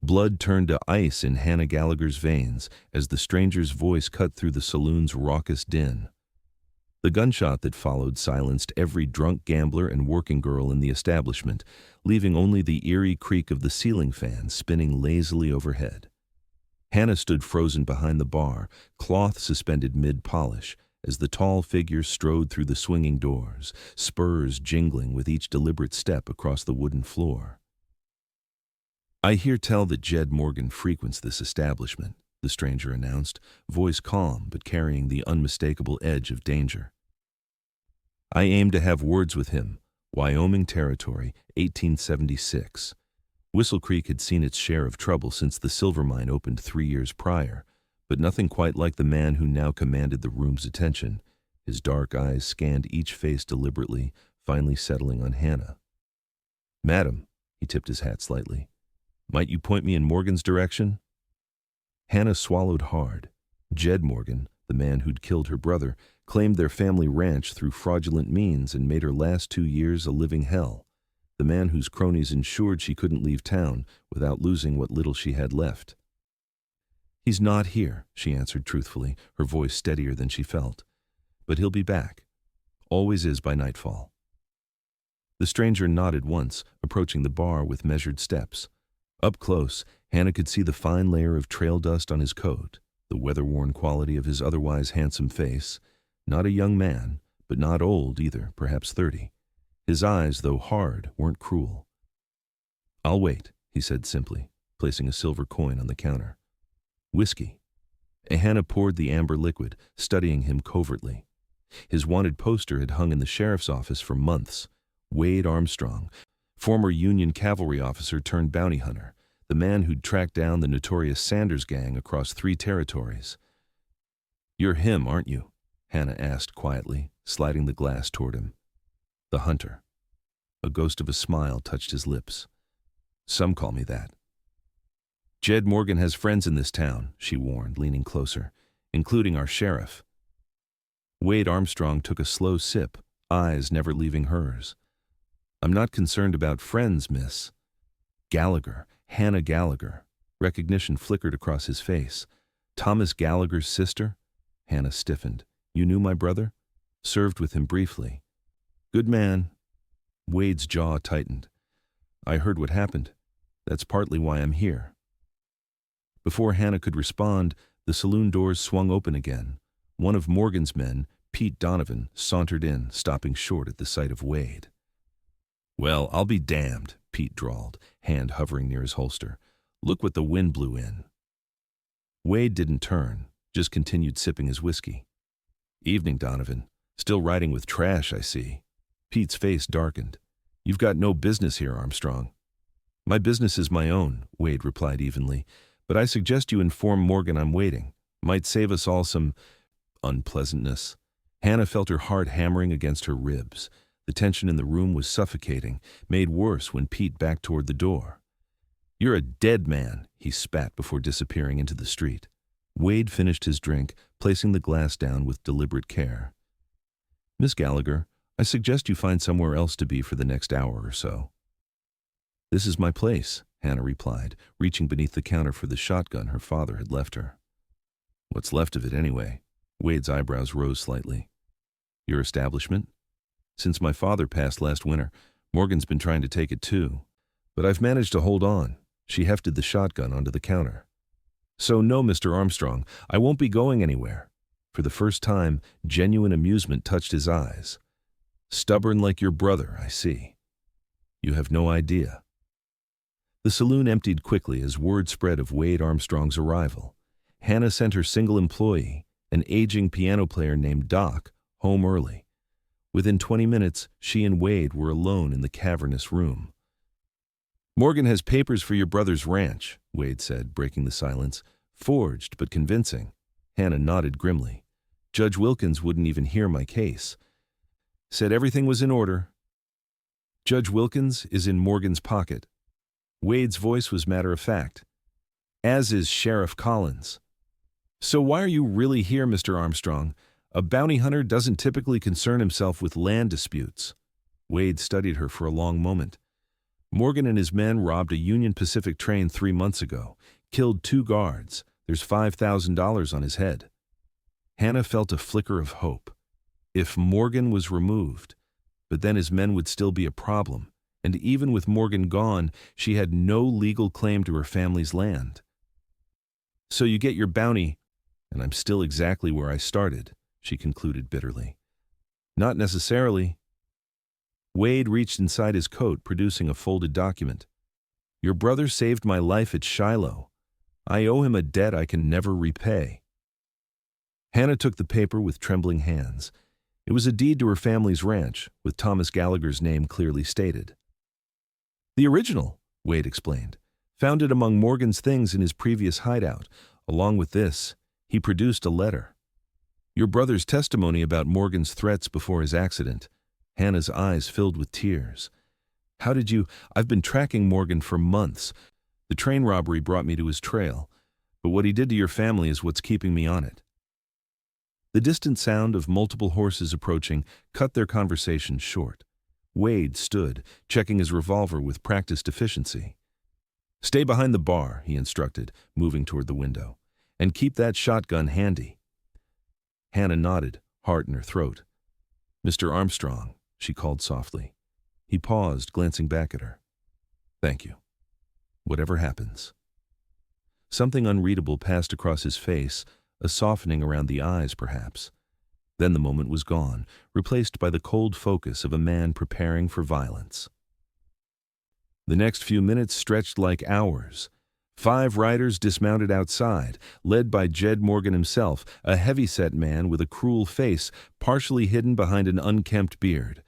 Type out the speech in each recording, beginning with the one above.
Blood turned to ice in Hannah Gallagher's veins as the stranger's voice cut through the saloon's raucous din. The gunshot that followed silenced every drunk gambler and working girl in the establishment, leaving only the eerie creak of the ceiling fan spinning lazily overhead. Hannah stood frozen behind the bar, cloth suspended mid-polish, as the tall figure strode through the swinging doors, spurs jingling with each deliberate step across the wooden floor. "I hear tell that Jed Morgan frequents this establishment," the stranger announced, voice calm but carrying the unmistakable edge of danger. "I aim to have words with him. Wyoming Territory, 1876. Whistle Creek had seen its share of trouble since the silver mine opened 3 years prior, but nothing quite like the man who now commanded the room's attention. His dark eyes scanned each face deliberately, finally settling on Hannah. "Madam," he tipped his hat slightly, "might you point me in Morgan's direction?" Hannah swallowed hard. Jed Morgan, the man who'd killed her brother, claimed their family ranch through fraudulent means and made her last 2 years a living hell. The man whose cronies ensured she couldn't leave town without losing what little she had left. "He's not here," she answered truthfully, her voice steadier than she felt. "But he'll be back. Always is by nightfall." The stranger nodded once, approaching the bar with measured steps. Up close, Hannah could see the fine layer of trail dust on his coat, the weather-worn quality of his otherwise handsome face. Not a young man, but not old either, perhaps 30. His eyes, though hard, weren't cruel. "I'll wait," he said simply, placing a silver coin on the counter. "Whiskey." Hannah poured the amber liquid, studying him covertly. His wanted poster had hung in the sheriff's office for months. Wade Armstrong, former Union cavalry officer turned bounty hunter, the man who'd tracked down the notorious Sanders gang across 3 territories. "You're him, aren't you?" Hannah asked quietly, sliding the glass toward him. "The hunter." A ghost of a smile touched his lips. "Some call me that." "Jed Morgan has friends in this town," she warned, leaning closer, "including our sheriff." Wade Armstrong took a slow sip, eyes never leaving hers. "I'm not concerned about friends, miss." Gallagher, Hannah Gallagher. Recognition flickered across his face. "Thomas Gallagher's sister?" Hannah stiffened. "You knew my brother?" "Served with him briefly." "Good man." Wade's jaw tightened. "I heard what happened. That's partly why I'm here." Before Hannah could respond, the saloon doors swung open again. One of Morgan's men, Pete Donovan, sauntered in, stopping short at the sight of Wade. "Well, I'll be damned," Pete drawled, hand hovering near his holster. "Look what the wind blew in." Wade didn't turn, just continued sipping his whiskey. "Evening, Donovan. Still riding with trash, I see." Pete's face darkened. "You've got no business here, Armstrong." "My business is my own," Wade replied evenly, "but I suggest you inform Morgan I'm waiting. Might save us all some unpleasantness." Hannah felt her heart hammering against her ribs. The tension in the room was suffocating, made worse when Pete backed toward the door. "You're a dead man," he spat before disappearing into the street. Wade finished his drink, placing the glass down with deliberate care. "Miss Gallagher, I suggest you find somewhere else to be for the next hour or so." "This is my place," Hannah replied, reaching beneath the counter for the shotgun her father had left her. "What's left of it, anyway?" Wade's eyebrows rose slightly. "Your establishment? Since my father passed last winter, Morgan's been trying to take it too. But I've managed to hold on." She hefted the shotgun onto the counter. "So no, Mr. Armstrong, I won't be going anywhere." For the first time, genuine amusement touched his eyes. "Stubborn like your brother, I see. You have no idea." The saloon emptied quickly as word spread of Wade Armstrong's arrival. Hannah sent her single employee, an aging piano player named Doc, home early. Within 20 minutes, she and Wade were alone in the cavernous room. "Morgan has papers for your brother's ranch," Wade said, breaking the silence. "Forged, but convincing." Hannah nodded grimly. "Judge Wilkins wouldn't even hear my case. Said everything was in order." "Judge Wilkins is in Morgan's pocket." Wade's voice was matter-of-fact. "As is Sheriff Collins." "So why are you really here, Mr. Armstrong? A bounty hunter doesn't typically concern himself with land disputes." Wade studied her for a long moment. Morgan and his men robbed a Union Pacific train 3 months ago, killed 2 guards. There's $5,000 on his head. Hannah felt a flicker of hope. If Morgan was removed, but then his men would still be a problem, and even with Morgan gone, she had no legal claim to her family's land. So you get your bounty, and I'm still exactly where I started, she concluded bitterly. Not necessarily. Wade reached inside his coat, producing a folded document. Your brother saved my life at Shiloh. I owe him a debt I can never repay. Hannah took the paper with trembling hands. It was a deed to her family's ranch, with Thomas Gallagher's name clearly stated. The original, Wade explained, found it among Morgan's things in his previous hideout. Along with this, he produced a letter. Your brother's testimony about Morgan's threats before his accident. Hannah's eyes filled with tears. How did you? I've been tracking Morgan for months. The train robbery brought me to his trail, but what he did to your family is what's keeping me on it. The distant sound of multiple horses approaching cut their conversation short. Wade stood, checking his revolver with practiced efficiency. Stay behind the bar, he instructed, moving toward the window, and keep that shotgun handy. Hannah nodded, heart in her throat. Mr. Armstrong, she called softly. He paused, glancing back at her. Thank you. Whatever happens. Something unreadable passed across his face, a softening around the eyes, perhaps. Then the moment was gone, replaced by the cold focus of a man preparing for violence. The next few minutes stretched like hours. 5 riders dismounted outside, led by Jed Morgan himself, a heavy-set man with a cruel face partially hidden behind an unkempt beard.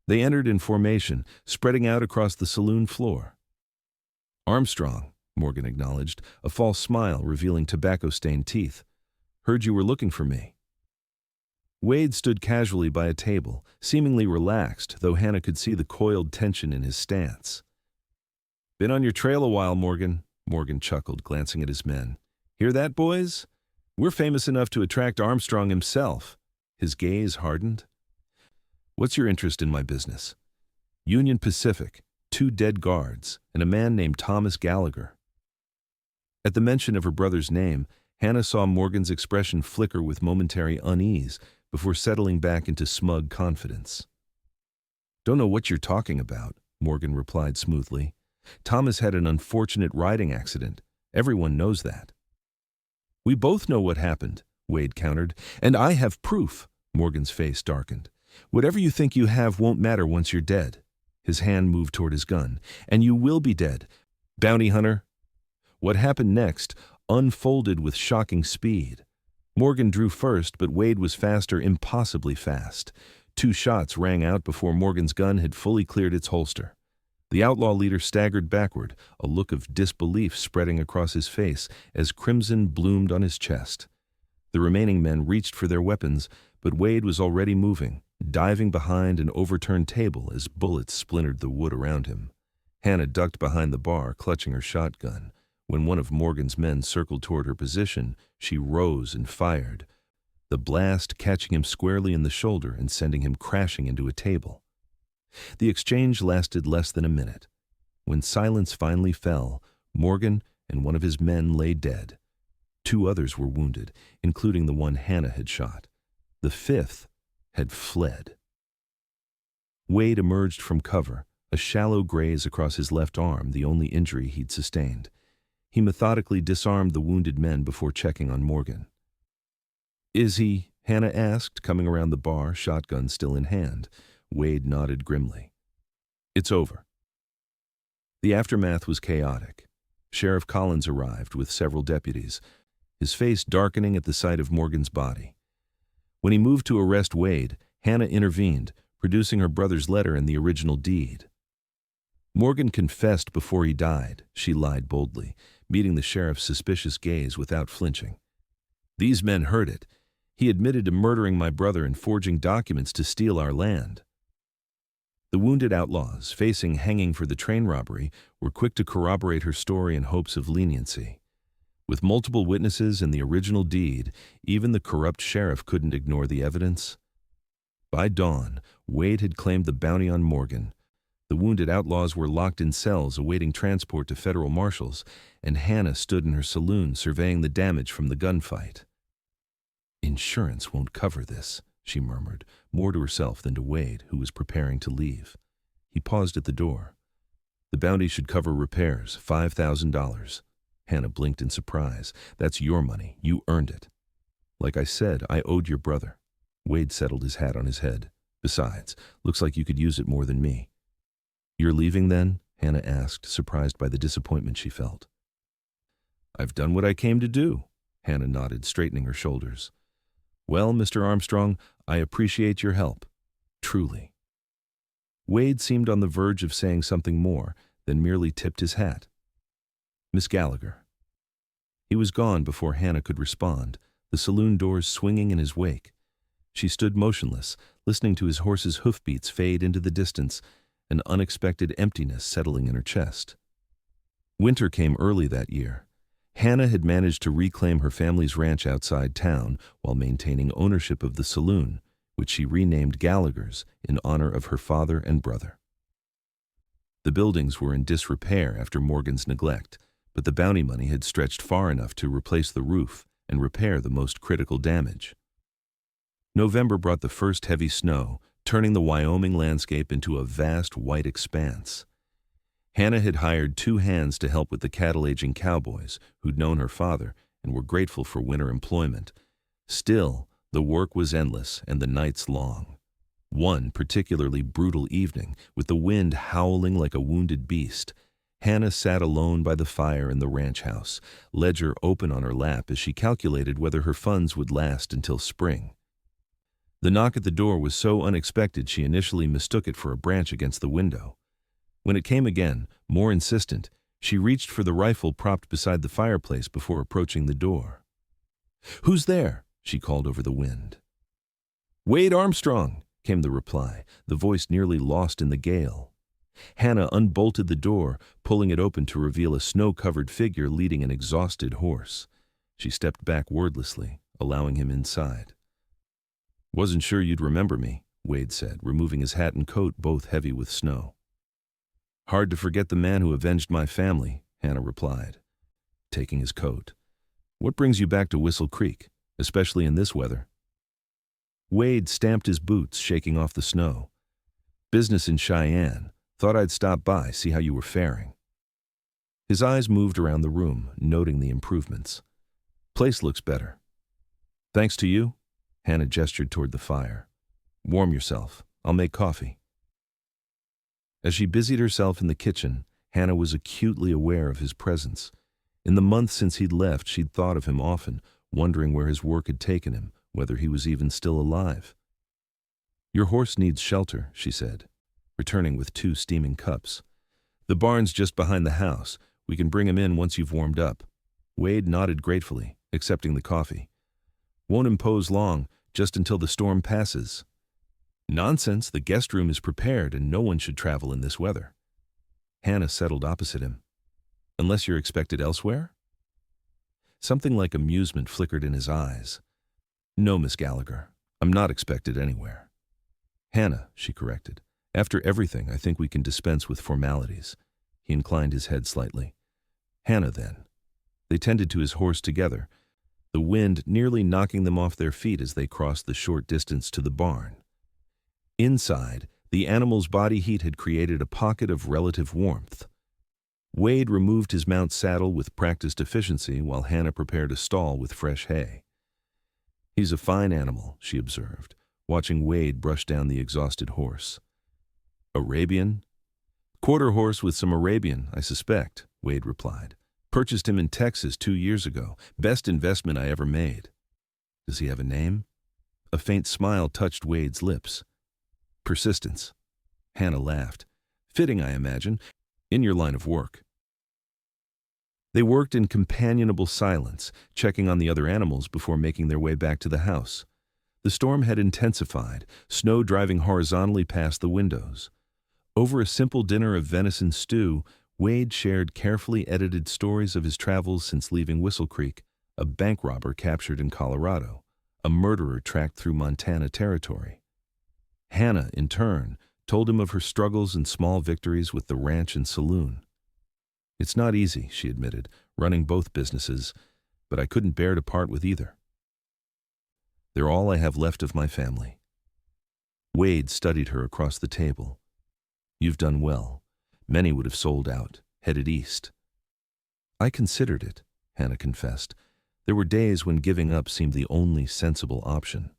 They entered in formation, spreading out across the saloon floor. Armstrong, Morgan acknowledged, a false smile revealing tobacco-stained teeth. Heard you were looking for me. Wade stood casually by a table, seemingly relaxed, though Hannah could see the coiled tension in his stance. Been on your trail a while, Morgan, Morgan chuckled, glancing at his men. Hear that, boys? We're famous enough to attract Armstrong himself. His gaze hardened. What's your interest in my business? Union Pacific, 2 dead guards, and a man named Thomas Gallagher. At the mention of her brother's name, Hannah saw Morgan's expression flicker with momentary unease before settling back into smug confidence. Don't know what you're talking about, Morgan replied smoothly. Thomas had an unfortunate riding accident. Everyone knows that. We both know what happened, Wade countered, and I have proof. Morgan's face darkened. Whatever you think you have won't matter once you're dead. His hand moved toward his gun. And you will be dead. Bounty hunter. What happened next unfolded with shocking speed. Morgan drew first, but Wade was faster, impossibly fast. 2 shots rang out before Morgan's gun had fully cleared its holster. The outlaw leader staggered backward, a look of disbelief spreading across his face as crimson bloomed on his chest. The remaining men reached for their weapons, but Wade was already moving, diving behind an overturned table as bullets splintered the wood around him. Hannah ducked behind the bar, clutching her shotgun. When one of Morgan's men circled toward her position, she rose and fired, the blast catching him squarely in the shoulder and sending him crashing into a table. The exchange lasted less than a minute. When silence finally fell, Morgan and one of his men lay dead. 2 others were wounded, including the one Hannah had shot. The 5th had fled. Wade emerged from cover, a shallow graze across his left arm, the only injury he'd sustained. He methodically disarmed the wounded men before checking on Morgan. Is he? Hannah asked, coming around the bar, shotgun still in hand. Wade nodded grimly. It's over. The aftermath was chaotic. Sheriff Collins arrived with several deputies, his face darkening at the sight of Morgan's body. When he moved to arrest Wade, Hannah intervened, producing her brother's letter and the original deed. Morgan confessed before he died, she lied boldly, meeting the sheriff's suspicious gaze without flinching. These men heard it. He admitted to murdering my brother and forging documents to steal our land. The wounded outlaws, facing hanging for the train robbery, were quick to corroborate her story in hopes of leniency. With multiple witnesses and the original deed, even the corrupt sheriff couldn't ignore the evidence. By dawn, Wade had claimed the bounty on Morgan. The wounded outlaws were locked in cells awaiting transport to federal marshals, and Hannah stood in her saloon surveying the damage from the gunfight. "Insurance won't cover this," she murmured, more to herself than to Wade, who was preparing to leave. He paused at the door. "The bounty should cover repairs, $5,000. Hannah blinked in surprise. "That's your money. You earned it." "Like I said, I owed your brother." Wade settled his hat on his head. "Besides, looks like you could use it more than me." "You're leaving then?" Hannah asked, surprised by the disappointment she felt. "I've done what I came to do," Hannah nodded, straightening her shoulders. "Well, Mr. Armstrong, I appreciate your help. Truly." Wade seemed on the verge of saying something more, then merely tipped his hat. "Miss Gallagher." He was gone before Hannah could respond, the saloon doors swinging in his wake. She stood motionless, listening to his horse's hoofbeats fade into the distance, an unexpected emptiness settling in her chest. Winter came early that year. Hannah had managed to reclaim her family's ranch outside town while maintaining ownership of the saloon, which she renamed Gallagher's in honor of her father and brother. The buildings were in disrepair after Morgan's neglect, but the bounty money had stretched far enough to replace the roof and repair the most critical damage. November brought the first heavy snow, turning the Wyoming landscape into a vast white expanse. Hannah had hired 2 hands to help with the cattle-aging cowboys who'd known her father and were grateful for winter employment. Still, the work was endless and the nights long. One particularly brutal evening, with the wind howling like a wounded beast, Hannah sat alone by the fire in the ranch house, ledger open on her lap as she calculated whether her funds would last until spring. The knock at the door was so unexpected she initially mistook it for a branch against the window. When it came again, more insistent, she reached for the rifle propped beside the fireplace before approaching the door. "Who's there?" she called over the wind. "Wade Armstrong," came the reply, the voice nearly lost in the gale. Hannah unbolted the door, pulling it open to reveal a snow-covered figure leading an exhausted horse. She stepped back wordlessly, allowing him inside. "Wasn't sure you'd remember me," Wade said, removing his hat and coat, both heavy with snow. "Hard to forget the man who avenged my family," Hannah replied, taking his coat. "What brings you back to Whistle Creek, especially in this weather?" Wade stamped his boots, shaking off the snow. "Business in Cheyenne. Thought I'd stop by, see how you were faring." His eyes moved around the room, noting the improvements. "Place looks better." "Thanks to you," Hannah gestured toward the fire. "Warm yourself. I'll make coffee." As she busied herself in the kitchen, Hannah was acutely aware of his presence. In the months since he'd left, she'd thought of him often, wondering where his work had taken him, whether he was even still alive. "Your horse needs shelter," she said, returning with 2 steaming cups. "The barn's just behind the house. We can bring him in once you've warmed up." Wade nodded gratefully, accepting the coffee. "Won't impose long, just until the storm passes." "Nonsense, the guest room is prepared and no one should travel in this weather." Hannah settled opposite him. "Unless you're expected elsewhere?" Something like amusement flickered in his eyes. "No, Miss Gallagher, I'm not expected anywhere." "Hannah," she corrected. "After everything, I think we can dispense with formalities." He inclined his head slightly. "Hannah, then." They tended to his horse together, the wind nearly knocking them off their feet as they crossed the short distance to the barn. Inside, the animal's body heat had created a pocket of relative warmth. Wade removed his mount's saddle with practiced efficiency while Hannah prepared a stall with fresh hay. "He's a fine animal," she observed, watching Wade brush down the exhausted horse. "Arabian?" "Quarter horse with some Arabian, I suspect," Wade replied. "Purchased him in Texas 2 years ago. Best investment I ever made." "Does he have a name?" A faint smile touched Wade's lips. "Persistence." Hannah laughed. "Fitting, I imagine, in your line of work." They worked in companionable silence, checking on the other animals before making their way back to the house. The storm had intensified, snow driving horizontally past the windows. Over a simple dinner of venison stew, Wade shared carefully edited stories of his travels since leaving Whistle Creek, a bank robber captured in Colorado, a murderer tracked through Montana Territory. Hannah, in turn, told him of her struggles and small victories with the ranch and saloon. "It's not easy," she admitted, "running both businesses, but I couldn't bear to part with either. They're all I have left of my family." Wade studied her across the table. "You've done well. Many would have sold out, headed east." "I considered it," Hannah confessed. "There were days when giving up seemed the only sensible option."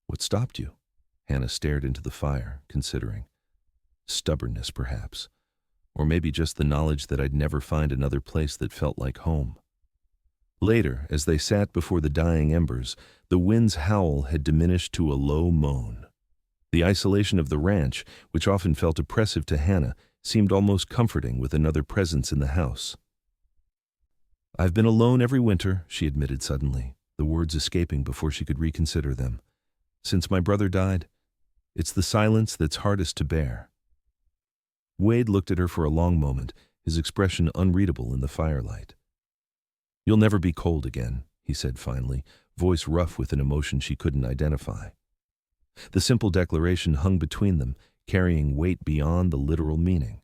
"What stopped you?" Hannah stared into the fire, considering. Stubbornness, perhaps. Or maybe just the knowledge that I'd never find another place that felt like home. Later, as they sat before the dying embers, the wind's howl had diminished to a low moan. The isolation of the ranch, which often felt oppressive to Hannah, seemed almost comforting with another presence in the house. "I've been alone every winter," she admitted suddenly, the words escaping before she could reconsider them. "Since my brother died, it's the silence that's hardest to bear." Wade looked at her for a long moment, his expression unreadable in the firelight. "You'll never be cold again," he said finally, voice rough with an emotion she couldn't identify. The simple declaration hung between them, carrying weight beyond the literal meaning.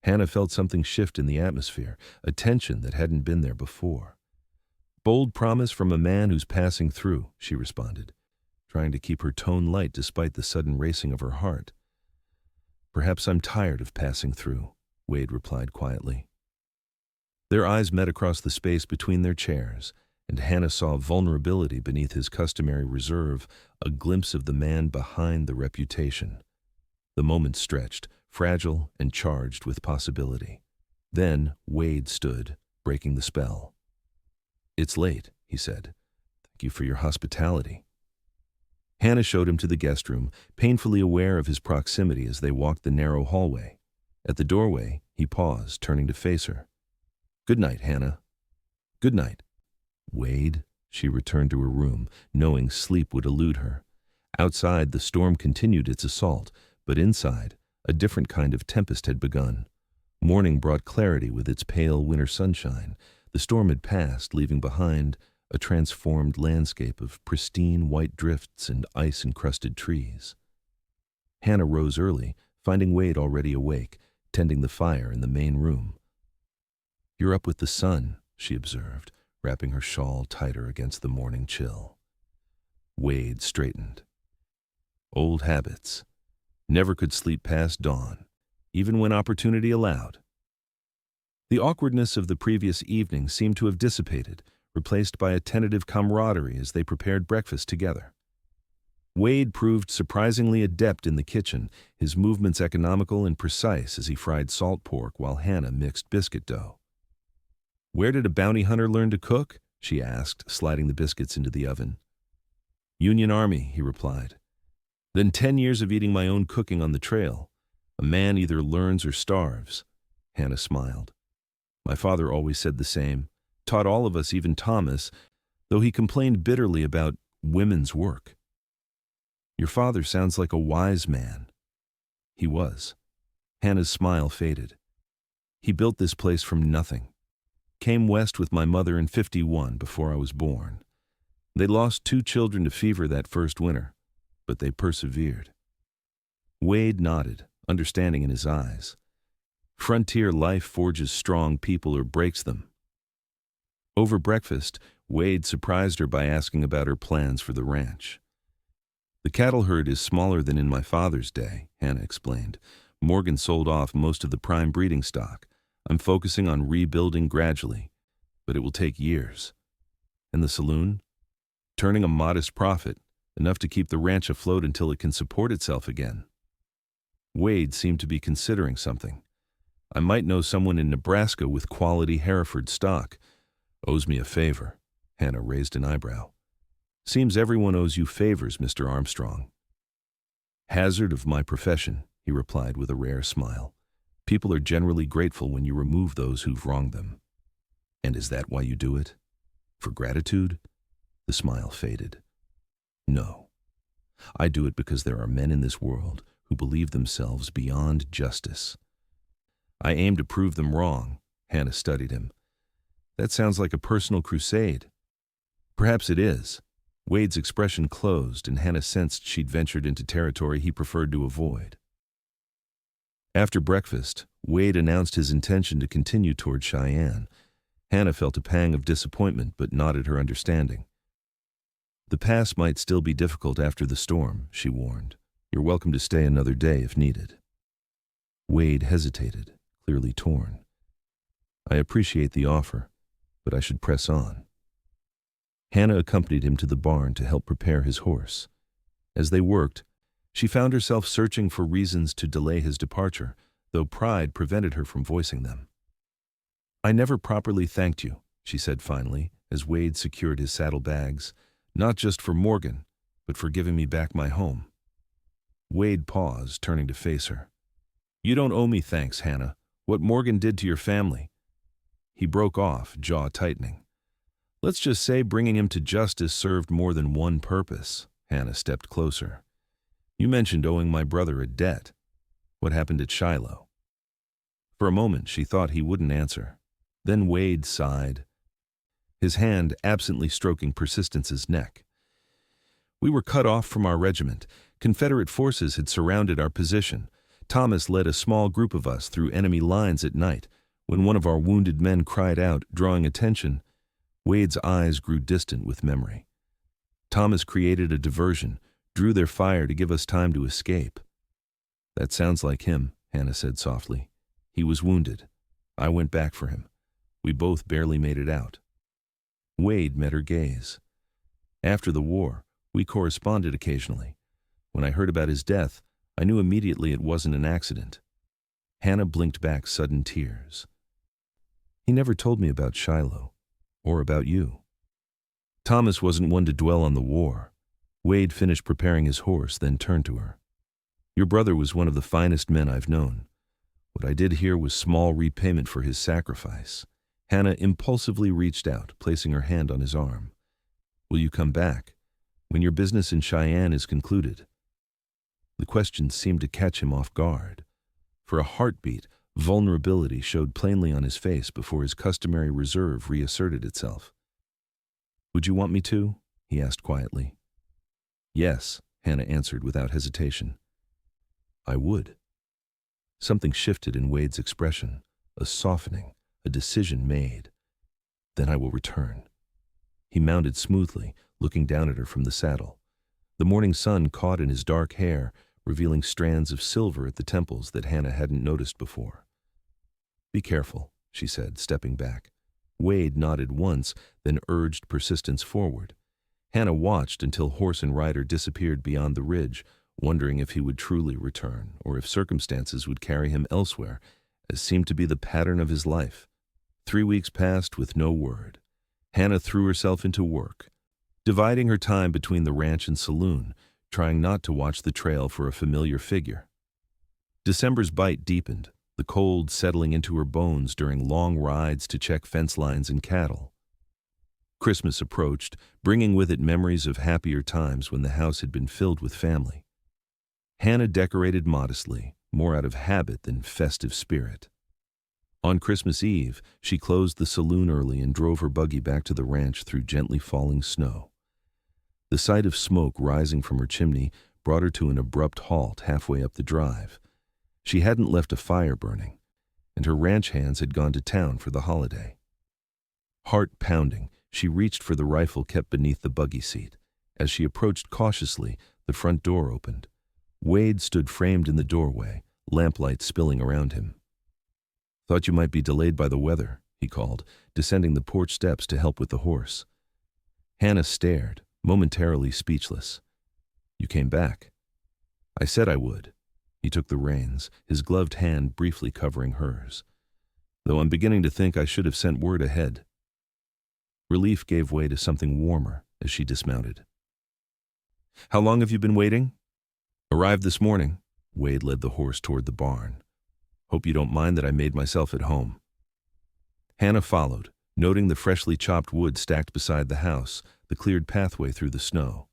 Hannah felt something shift in the atmosphere, a tension that hadn't been there before. "Bold promise from a man who's passing through," she responded, trying to keep her tone light despite the sudden racing of her heart. "Perhaps I'm tired of passing through," Wade replied quietly. Their eyes met across the space between their chairs, and Hannah saw vulnerability beneath his customary reserve, a glimpse of the man behind the reputation. The moment stretched, fragile and charged with possibility. Then Wade stood, breaking the spell. "It's late," he said. "Thank you for your hospitality." Hannah showed him to the guest room, painfully aware of his proximity as they walked the narrow hallway. At the doorway, he paused, turning to face her. "Good night, Hannah." "Good night." "Wade," she returned to her room, knowing sleep would elude her. Outside, the storm continued its assault, but inside, a different kind of tempest had begun. Morning brought clarity with its pale winter sunshine. The storm had passed, leaving behind a transformed landscape of pristine white drifts and ice-encrusted trees. Hannah rose early, finding Wade already awake, tending the fire in the main room. "You're up with the sun," she observed, wrapping her shawl tighter against the morning chill. Wade straightened. Old habits. Never could sleep past dawn, even when opportunity allowed. The awkwardness of the previous evening seemed to have dissipated, replaced by a tentative camaraderie as they prepared breakfast together. Wade proved surprisingly adept in the kitchen, his movements economical and precise as he fried salt pork while Hannah mixed biscuit dough. "Where did a bounty hunter learn to cook?" she asked, sliding the biscuits into the oven. "Union Army," he replied. "Then 10 years of eating my own cooking on the trail. A man either learns or starves." Hannah smiled. "My father always said the same. Taught all of us, even Thomas, though he complained bitterly about women's work." "Your father sounds like a wise man." He was. Hannah's smile faded. "He built this place from nothing. Came west with my mother in '51 before I was born. They lost 2 children to fever that first winter, but they persevered." Wade nodded, understanding in his eyes. Frontier life forges strong people or breaks them. Over breakfast, Wade surprised her by asking about her plans for the ranch. "The cattle herd is smaller than in my father's day," Hannah explained. "Morgan sold off most of the prime breeding stock. I'm focusing on rebuilding gradually, but it will take years." "And the saloon?" "Turning a modest profit, enough to keep the ranch afloat until it can support itself again." Wade seemed to be considering something. "I might know someone in Nebraska with quality Hereford stock." "Owes me a favor." Hannah raised an eyebrow. "Seems everyone owes you favors, Mr. Armstrong." "Hazard of my profession," he replied with a rare smile. "People are generally grateful when you remove those who've wronged them." "And is that why you do it? For gratitude?" The smile faded. "No. I do it because there are men in this world who believe themselves beyond justice. I aim to prove them wrong." Hannah studied him. "That sounds like a personal crusade." "Perhaps it is." Wade's expression closed, and Hannah sensed she'd ventured into territory he preferred to avoid. After breakfast, Wade announced his intention to continue toward Cheyenne. Hannah felt a pang of disappointment but nodded her understanding. "The pass might still be difficult after the storm," she warned. "You're welcome to stay another day if needed." Wade hesitated, clearly torn. "I appreciate the offer, but I should press on." Hannah accompanied him to the barn to help prepare his horse. As they worked, she found herself searching for reasons to delay his departure, though pride prevented her from voicing them. "I never properly thanked you," she said finally, as Wade secured his saddlebags, "not just for Morgan, but for giving me back my home." Wade paused, turning to face her. "You don't owe me thanks, Hannah. What Morgan did to your family—" He broke off, jaw tightening. "Let's just say bringing him to justice served more than one purpose." Hannah stepped closer. "You mentioned owing my brother a debt. What happened at Shiloh?" For a moment she thought he wouldn't answer. Then Wade sighed, his hand absently stroking Persistence's neck. "We were cut off from our regiment. Confederate forces had surrounded our position. Thomas led a small group of us through enemy lines at night. When one of our wounded men cried out, drawing attention—" Wade's eyes grew distant with memory. "Thomas created a diversion, drew their fire to give us time to escape." "That sounds like him," Hannah said softly. "He was wounded. I went back for him. We both barely made it out." Wade met her gaze. "After the war, we corresponded occasionally. When I heard about his death, I knew immediately it wasn't an accident." Hannah blinked back sudden tears. "He never told me about Shiloh, or about you." Thomas wasn't one to dwell on the war. Wade finished preparing his horse, then turned to her. "Your brother was one of the finest men I've known. What I did here was small repayment for his sacrifice." Hannah impulsively reached out, placing her hand on his arm. "Will you come back, when your business in Cheyenne is concluded?" The question seemed to catch him off guard. For a heartbeat, vulnerability showed plainly on his face before his customary reserve reasserted itself. "Would you want me to?" he asked quietly. "Yes," Hannah answered without hesitation. "I would." Something shifted in Wade's expression, a softening, a decision made. "Then I will return." He mounted smoothly, looking down at her from the saddle. The morning sun caught in his dark hair, revealing strands of silver at the temples that Hannah hadn't noticed before. "Be careful," she said, stepping back. Wade nodded once, then urged Persistence forward. Hannah watched until horse and rider disappeared beyond the ridge, wondering if he would truly return, or if circumstances would carry him elsewhere, as seemed to be the pattern of his life. 3 weeks passed with no word. Hannah threw herself into work, dividing her time between the ranch and saloon, trying not to watch the trail for a familiar figure. December's bite deepened, the cold settling into her bones during long rides to check fence lines and cattle. Christmas approached, bringing with it memories of happier times when the house had been filled with family. Hannah decorated modestly, more out of habit than festive spirit. On Christmas Eve, she closed the saloon early and drove her buggy back to the ranch through gently falling snow. The sight of smoke rising from her chimney brought her to an abrupt halt halfway up the drive. She hadn't left a fire burning, and her ranch hands had gone to town for the holiday. Heart pounding, she reached for the rifle kept beneath the buggy seat. As she approached cautiously, the front door opened. Wade stood framed in the doorway, lamplight spilling around him. "Thought you might be delayed by the weather," he called, descending the porch steps to help with the horse. Hannah stared, momentarily speechless. "You came back." "I said I would." He took the reins, his gloved hand briefly covering hers. "Though I'm beginning to think I should have sent word ahead." Relief gave way to something warmer as she dismounted. "How long have you been waiting?" "Arrived this morning." Wade led the horse toward the barn. "Hope you don't mind that I made myself at home." Hannah followed, noting the freshly chopped wood stacked beside the house, the cleared pathway through the snow.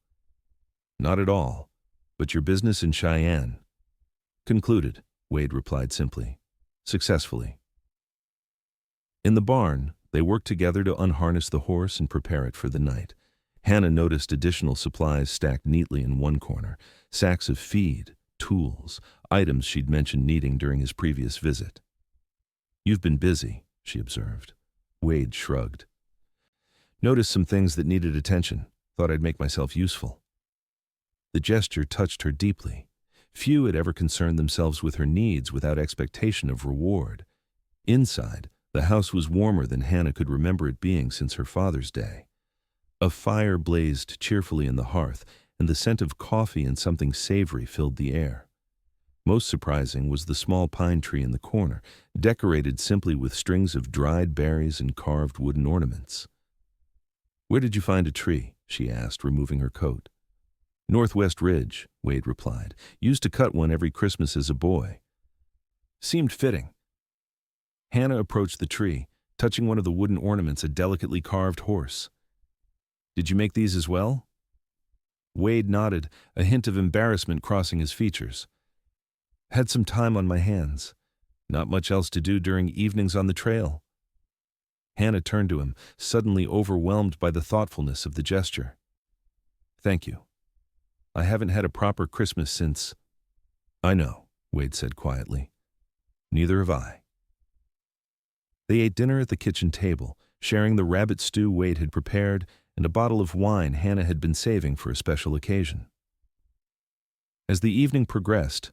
"Not at all, but your business in Cheyenne." "Concluded," Wade replied simply. "Successfully." In the barn, they worked together to unharness the horse and prepare it for the night. Hannah noticed additional supplies stacked neatly in one corner, sacks of feed, tools, items she'd mentioned needing during his previous visit. "You've been busy," she observed. Wade shrugged. "Noticed some things that needed attention. Thought I'd make myself useful." The gesture touched her deeply. Few had ever concerned themselves with her needs without expectation of reward. Inside, the house was warmer than Hannah could remember it being since her father's day. A fire blazed cheerfully in the hearth, and the scent of coffee and something savory filled the air. Most surprising was the small pine tree in the corner, decorated simply with strings of dried berries and carved wooden ornaments. "Where did you find a tree?" she asked, removing her coat. "Northwest Ridge," Wade replied. "Used to cut one every Christmas as a boy." Seemed fitting. Hannah approached the tree, touching one of the wooden ornaments, a delicately carved horse. "Did you make these as well?" Wade nodded, a hint of embarrassment crossing his features. "Had some time on my hands. Not much else to do during evenings on the trail." Hannah turned to him, suddenly overwhelmed by the thoughtfulness of the gesture. "Thank you. I haven't had a proper Christmas since—" "I know," Wade said quietly. "Neither have I." They ate dinner at the kitchen table, sharing the rabbit stew Wade had prepared and a bottle of wine Hannah had been saving for a special occasion. As the evening progressed,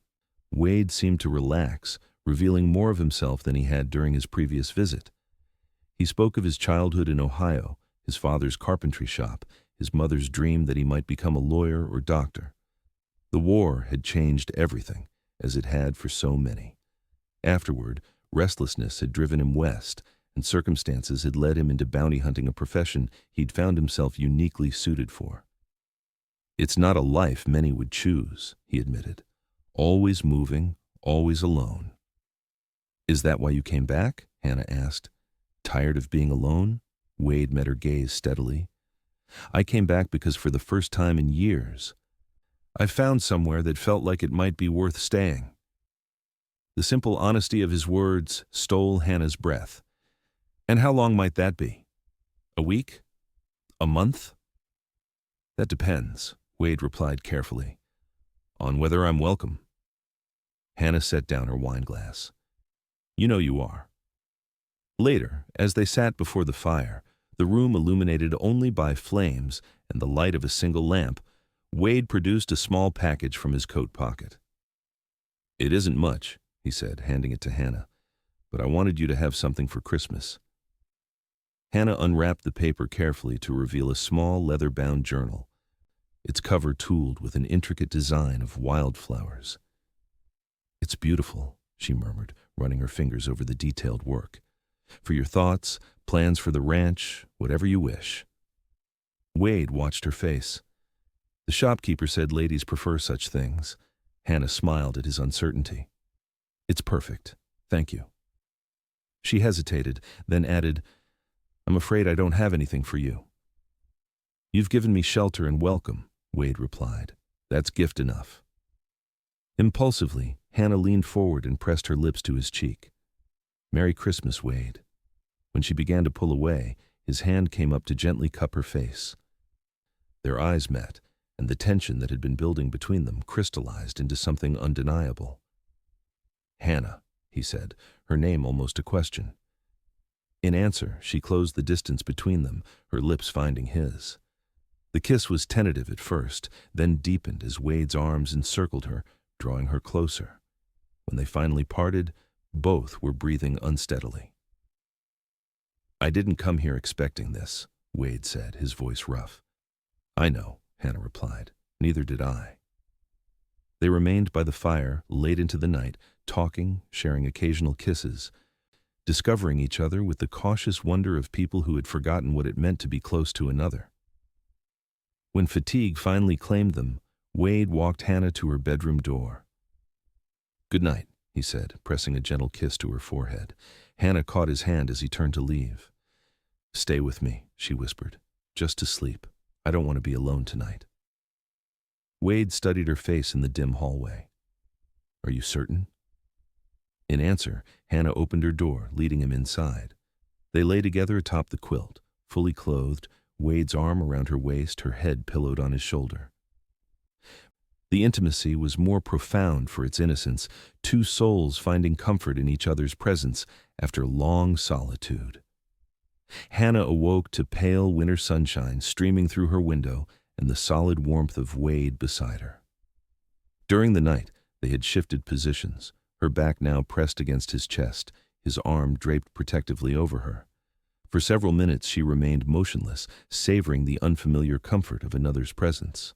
Wade seemed to relax, revealing more of himself than he had during his previous visit. He spoke of his childhood in Ohio, his father's carpentry shop, his mother's dream that he might become a lawyer or doctor. The war had changed everything, as it had for so many. Afterward, restlessness had driven him west, and circumstances had led him into bounty hunting, a profession he'd found himself uniquely suited for. "It's not a life many would choose," he admitted. "Always moving, always alone." "Is that why you came back?" Hannah asked. "Tired of being alone?" Wade met her gaze steadily. "I came back because for the first time in years, I found somewhere that felt like it might be worth staying." The simple honesty of his words stole Hannah's breath. "And how long might that be? A week? A month?" "That depends," Wade replied carefully. "On whether I'm welcome." Hannah set down her wine glass. "You know you are." Later, as they sat before the fire, the room illuminated only by flames and the light of a single lamp, Wade produced a small package from his coat pocket. "It isn't much," he said, handing it to Hannah, "but I wanted you to have something for Christmas." Hannah unwrapped the paper carefully to reveal a small leather-bound journal, its cover tooled with an intricate design of wildflowers. "It's beautiful," she murmured, running her fingers over the detailed work. "For your thoughts, plans for the ranch, whatever you wish." Wade watched her face. "The shopkeeper said ladies prefer such things." Hannah smiled at his uncertainty. "It's perfect. Thank you." She hesitated, then added, "I'm afraid I don't have anything for you." "You've given me shelter and welcome," Wade replied. "That's gift enough." Impulsively, Hannah leaned forward and pressed her lips to his cheek. "Merry Christmas, Wade." When she began to pull away, his hand came up to gently cup her face. Their eyes met, and the tension that had been building between them crystallized into something undeniable. "Hannah," he said, her name almost a question. In answer, she closed the distance between them, her lips finding his. The kiss was tentative at first, then deepened as Wade's arms encircled her, drawing her closer. When they finally parted, both were breathing unsteadily. "I didn't come here expecting this," Wade said, his voice rough. "I know," Hannah replied. "Neither did I." They remained by the fire late into the night, talking, sharing occasional kisses, discovering each other with the cautious wonder of people who had forgotten what it meant to be close to another. When fatigue finally claimed them, Wade walked Hannah to her bedroom door. "Good night," he said, pressing a gentle kiss to her forehead. Hannah caught his hand as he turned to leave. "Stay with me," she whispered. "Just to sleep. I don't want to be alone tonight." Wade studied her face in the dim hallway. "Are you certain?" In answer, Hannah opened her door, leading him inside. They lay together atop the quilt, fully clothed, Wade's arm around her waist, her head pillowed on his shoulder. The intimacy was more profound for its innocence, two souls finding comfort in each other's presence after long solitude. Hannah awoke to pale winter sunshine streaming through her window and the solid warmth of Wade beside her. During the night, they had shifted positions, her back now pressed against his chest, his arm draped protectively over her. For several minutes she remained motionless, savoring the unfamiliar comfort of another's presence.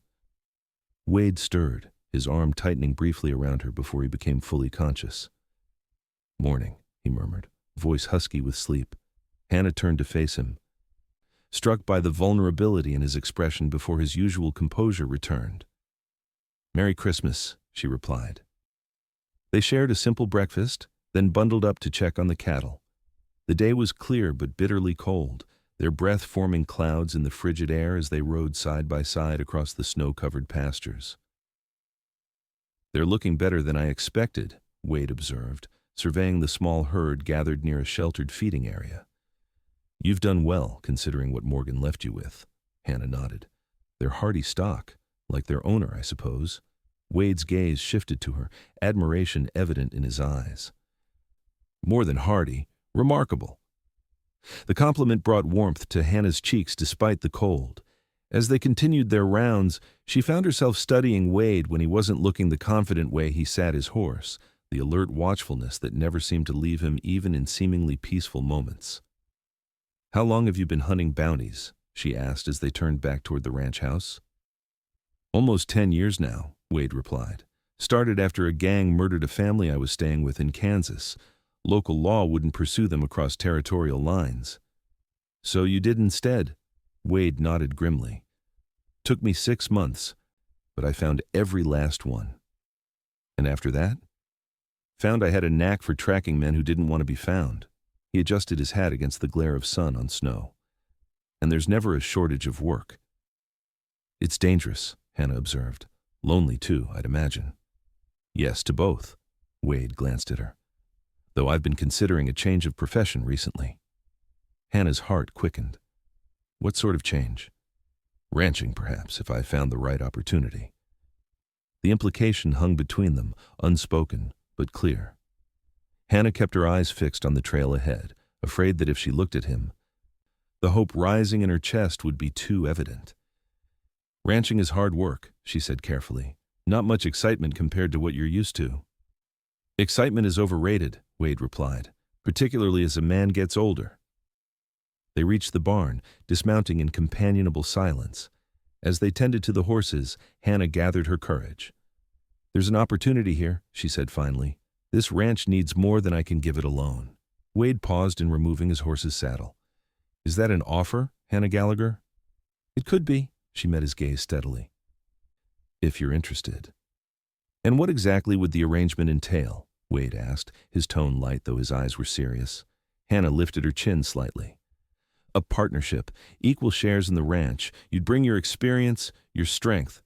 Wade stirred, his arm tightening briefly around her before he became fully conscious. "Morning," he murmured, voice husky with sleep. Hannah turned to face him, struck by the vulnerability in his expression before his usual composure returned. "Merry Christmas," she replied. They shared a simple breakfast, then bundled up to check on the cattle. The day was clear but bitterly cold, their breath forming clouds in the frigid air as they rode side by side across the snow-covered pastures. "They're looking better than I expected," Wade observed, surveying the small herd gathered near a sheltered feeding area. "You've done well, considering what Morgan left you with," Hannah nodded. "They're hardy stock, like their owner, I suppose." Wade's gaze shifted to her, admiration evident in his eyes. "More than hardy, remarkable." The compliment brought warmth to Hannah's cheeks despite the cold. As they continued their rounds, she found herself studying Wade when he wasn't looking the confident way he sat his horse, the alert watchfulness that never seemed to leave him even in seemingly peaceful moments. "How long have you been hunting bounties?" she asked as they turned back toward the ranch house. "Almost 10 years now," Wade replied. "Started after a gang murdered a family I was staying with in Kansas. Local law wouldn't pursue them across territorial lines." "So you did instead?" Wade nodded grimly. "Took me 6 months, but I found every last one." "And after that?" "Found I had a knack for tracking men who didn't want to be found." He adjusted his hat against the glare of sun on snow. "And there's never a shortage of work." "It's dangerous," Hannah observed. "Lonely, too, I'd imagine." "Yes, to both." Wade glanced at her. "Though I've been considering a change of profession recently." Hannah's heart quickened. "What sort of change?" "Ranching, perhaps, if I found the right opportunity." The implication hung between them, unspoken, but clear. Hannah kept her eyes fixed on the trail ahead, afraid that if she looked at him, the hope rising in her chest would be too evident. "Ranching is hard work," she said carefully. "Not much excitement compared to what you're used to." "Excitement is overrated," Wade replied, "particularly as a man gets older." They reached the barn, dismounting in companionable silence. As they tended to the horses, Hannah gathered her courage. "There's an opportunity here," she said finally. "This ranch needs more than I can give it alone." Wade paused in removing his horse's saddle. "Is that an offer, Hannah Gallagher?" "It could be," she met his gaze steadily. "If you're interested." "And what exactly would the arrangement entail?" Wade asked, his tone light though his eyes were serious. Hannah lifted her chin slightly. "A partnership, equal shares in the ranch. You'd bring your experience, your strength.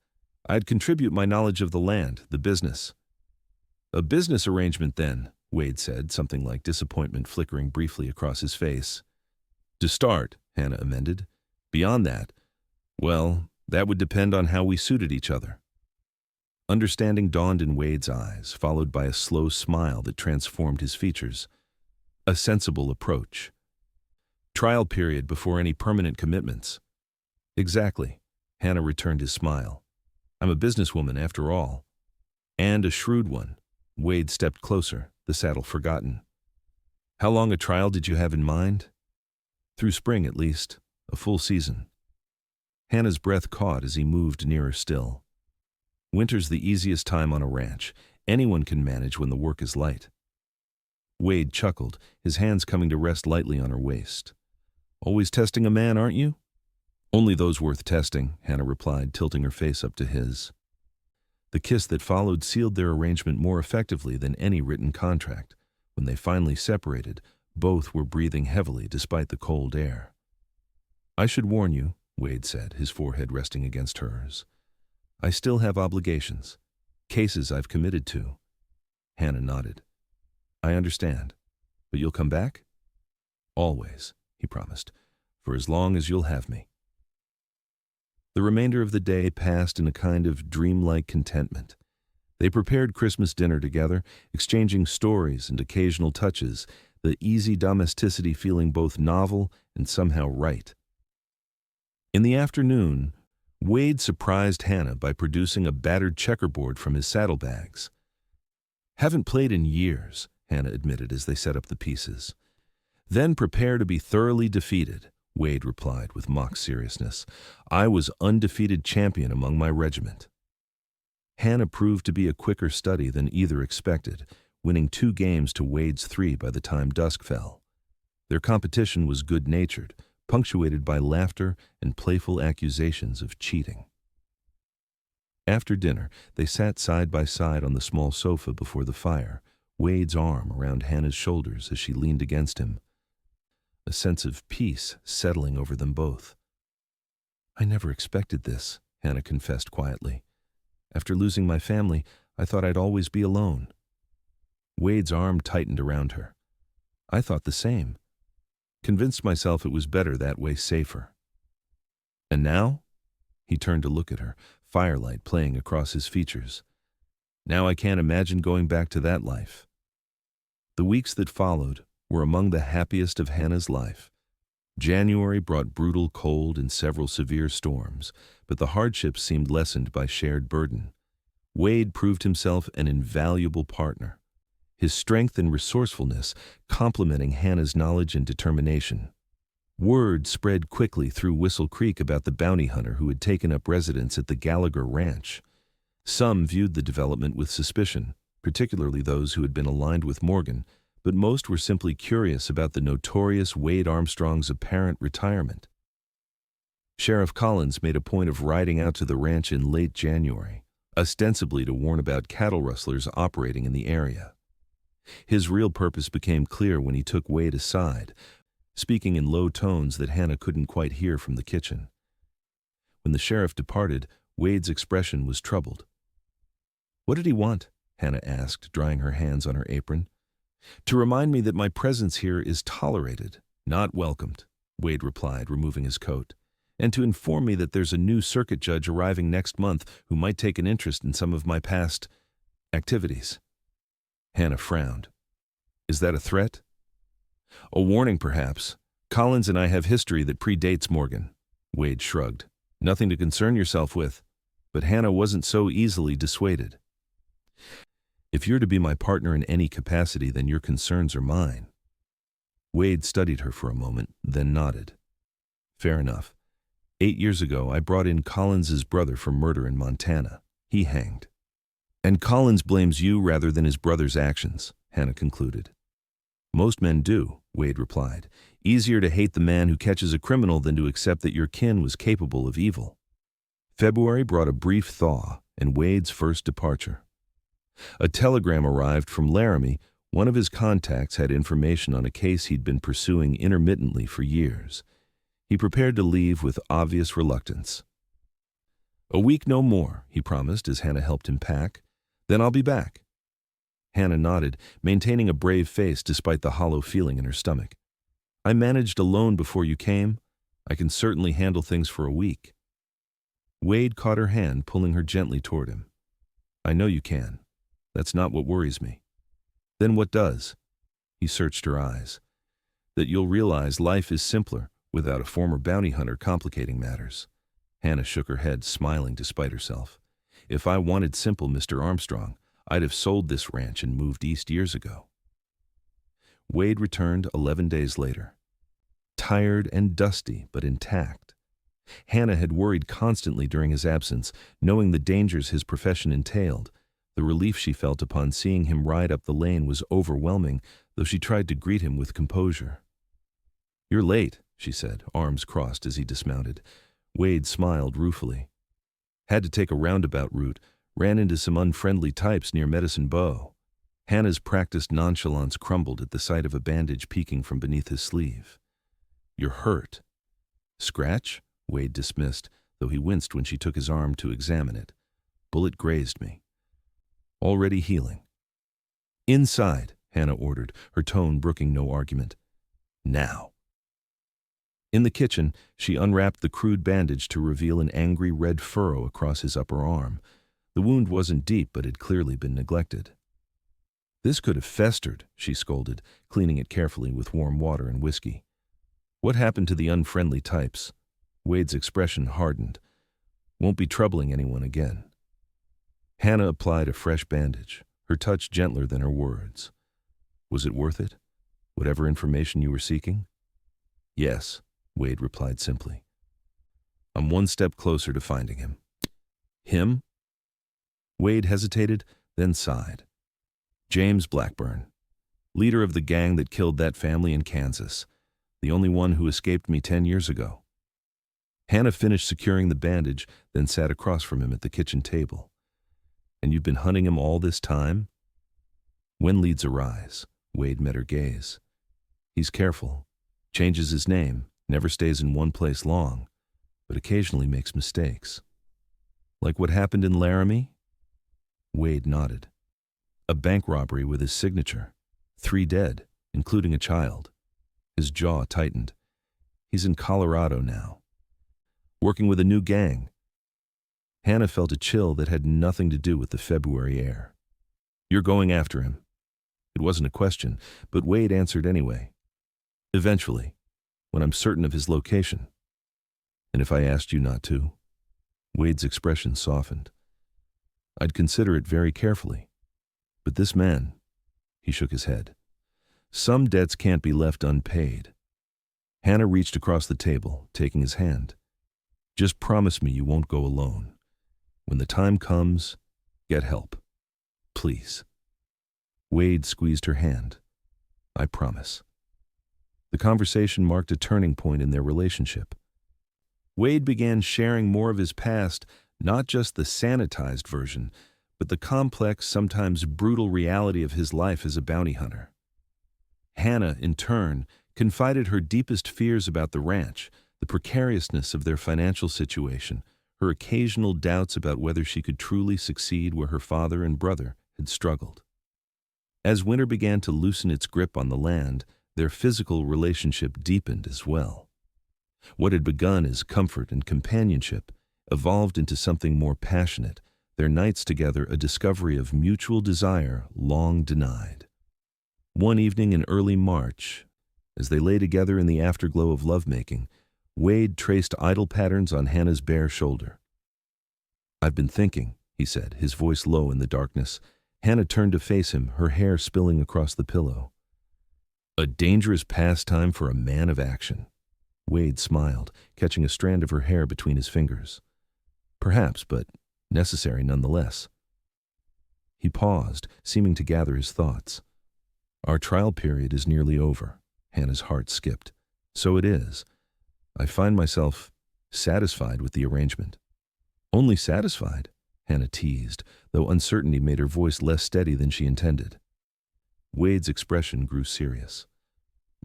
I'd contribute my knowledge of the land, the business." "A business arrangement, then," Wade said, something like disappointment flickering briefly across his face. "To start," Hannah amended. "Beyond that, well, that would depend on how we suited each other." Understanding dawned in Wade's eyes, followed by a slow smile that transformed his features. A sensible approach. "Trial period before any permanent commitments." "Exactly," Hannah returned his smile. "I'm a businesswoman, after all." "And a shrewd one." Wade stepped closer, the saddle forgotten. "How long a trial did you have in mind?" "Through spring, at least. A full season." Hannah's breath caught as he moved nearer still. "Winter's the easiest time on a ranch. Anyone can manage when the work is light." Wade chuckled, his hands coming to rest lightly on her waist. "Always testing a man, aren't you?" "Only those worth testing," Hannah replied, tilting her face up to his. The kiss that followed sealed their arrangement more effectively than any written contract. When they finally separated, both were breathing heavily despite the cold air. "I should warn you," Wade said, his forehead resting against hers. "I still have obligations. Cases I've committed to." Hannah nodded. "I understand. But you'll come back?" "Always," he promised. "For as long as you'll have me." The remainder of the day passed in a kind of dreamlike contentment. They prepared Christmas dinner together, exchanging stories and occasional touches, the easy domesticity feeling both novel and somehow right. In the afternoon, Wade surprised Hannah by producing a battered checkerboard from his saddlebags. "Haven't played in years," Hannah admitted as they set up the pieces. "Then prepare to be thoroughly defeated," Wade replied with mock seriousness. "I was undefeated champion among my regiment." Hannah proved to be a quicker study than either expected, winning 2 games to Wade's 3 by the time dusk fell. Their competition was good-natured, punctuated by laughter and playful accusations of cheating. After dinner, they sat side by side on the small sofa before the fire, Wade's arm around Hannah's shoulders as she leaned against him, a sense of peace settling over them both. "I never expected this," Hannah confessed quietly. "After losing my family, I thought I'd always be alone." Wade's arm tightened around her. "I thought the same. Convinced myself it was better that way, safer." "And now?" He turned to look at her, firelight playing across his features. "Now I can't imagine going back to that life." The weeks that followed were among the happiest of Hannah's life. January brought brutal cold and several severe storms, but the hardships seemed lessened by shared burden. Wade proved himself an invaluable partner, his strength and resourcefulness complementing Hannah's knowledge and determination. Word spread quickly through Whistle Creek about the bounty hunter who had taken up residence at the Gallagher ranch. Some viewed the development with suspicion, particularly those who had been aligned with Morgan, but most were simply curious about the notorious Wade Armstrong's apparent retirement. Sheriff Collins made a point of riding out to the ranch in late January, ostensibly to warn about cattle rustlers operating in the area. His real purpose became clear when he took Wade aside, speaking in low tones that Hannah couldn't quite hear from the kitchen. When the sheriff departed, Wade's expression was troubled. "What did he want?" Hannah asked, drying her hands on her apron. "To remind me that my presence here is tolerated, not welcomed," Wade replied, removing his coat, "and to inform me that there's a new circuit judge arriving next month who might take an interest in some of my past activities." Hannah frowned. "Is that a threat?" "A warning, perhaps. Collins and I have history that predates Morgan." Wade shrugged. "Nothing to concern yourself with." But Hannah wasn't so easily dissuaded. "If you're to be my partner in any capacity, then your concerns are mine." Wade studied her for a moment, then nodded. "Fair enough. 8 years ago, I brought in Collins's brother for murder in Montana. He hanged. And Collins blames you rather than his brother's actions," Hannah concluded. "Most men do," Wade replied. "Easier to hate the man who catches a criminal than to accept that your kin was capable of evil." February brought a brief thaw and Wade's first departure. A telegram arrived from Laramie. One of his contacts had information on a case he'd been pursuing intermittently for years. He prepared to leave with obvious reluctance. "A week, no more," he promised as Hannah helped him pack. "Then I'll be back." Hannah nodded, maintaining a brave face despite the hollow feeling in her stomach. "I managed alone before you came. I can certainly handle things for a week." Wade caught her hand, pulling her gently toward him. "I know you can. That's not what worries me." "Then what does?" He searched her eyes. "That you'll realize life is simpler without a former bounty hunter complicating matters." Hannah shook her head, smiling despite herself. "If I wanted simple, Mr. Armstrong, I'd have sold this ranch and moved east years ago." Wade returned 11 days later. Tired and dusty, but intact. Hannah had worried constantly during his absence, knowing the dangers his profession entailed. The relief she felt upon seeing him ride up the lane was overwhelming, though she tried to greet him with composure. "You're late," she said, arms crossed as he dismounted. Wade smiled ruefully. "Had to take a roundabout route, ran into some unfriendly types near Medicine Bow." Hannah's practiced nonchalance crumbled at the sight of a bandage peeking from beneath his sleeve. "You're hurt." "Scratch?" Wade dismissed, though he winced when she took his arm to examine it. "Bullet grazed me." "Already healing." "Inside," Hannah ordered, her tone brooking no argument. "Now." In the kitchen, she unwrapped the crude bandage to reveal an angry red furrow across his upper arm. The wound wasn't deep, but had clearly been neglected. "This could have festered," she scolded, cleaning it carefully with warm water and whiskey. "What happened to the unfriendly types?" Wade's expression hardened. "Won't be troubling anyone again." Hannah applied a fresh bandage, her touch gentler than her words. "Was it worth it? Whatever information you were seeking?" "Yes," Wade replied simply. "I'm one step closer to finding him." "Him?" Wade hesitated, then sighed. "James Blackburn, leader of the gang that killed that family in Kansas, the only one who escaped me 10 years ago." Hannah finished securing the bandage, then sat across from him at the kitchen table. "And you've been hunting him all this time?" "When leads arise," Wade met her gaze. "He's careful, changes his name, never stays in one place long, but occasionally makes mistakes." "Like what happened in Laramie?" Wade nodded. "A bank robbery with his signature. 3 dead, including a child." His jaw tightened. "He's in Colorado now, working with a new gang." Hannah felt a chill that had nothing to do with the February air. "You're going after him." It wasn't a question, but Wade answered anyway. "Eventually, when I'm certain of his location." "And if I asked you not to?" Wade's expression softened. "I'd consider it very carefully. But this man," he shook his head. "Some debts can't be left unpaid." Hannah reached across the table, taking his hand. "Just promise me you won't go alone. When the time comes, get help. Please." Wade squeezed her hand. "I promise." The conversation marked a turning point in their relationship. Wade began sharing more of his past, not just the sanitized version, but the complex, sometimes brutal reality of his life as a bounty hunter. Hannah, in turn, confided her deepest fears about the ranch, the precariousness of their financial situation, her occasional doubts about whether she could truly succeed where her father and brother had struggled. As winter began to loosen its grip on the land, their physical relationship deepened as well. What had begun as comfort and companionship evolved into something more passionate, their nights together a discovery of mutual desire long denied. One evening in early March, as they lay together in the afterglow of lovemaking, Wade traced idle patterns on Hannah's bare shoulder. "I've been thinking," he said, his voice low in the darkness. Hannah turned to face him, her hair spilling across the pillow. "A dangerous pastime for a man of action." Wade smiled, catching a strand of her hair between his fingers. "Perhaps, but necessary nonetheless." He paused, seeming to gather his thoughts. "Our trial period is nearly over." Hannah's heart skipped. "So it is. I find myself satisfied with the arrangement." "Only satisfied?" Hannah teased, though uncertainty made her voice less steady than she intended. Wade's expression grew serious.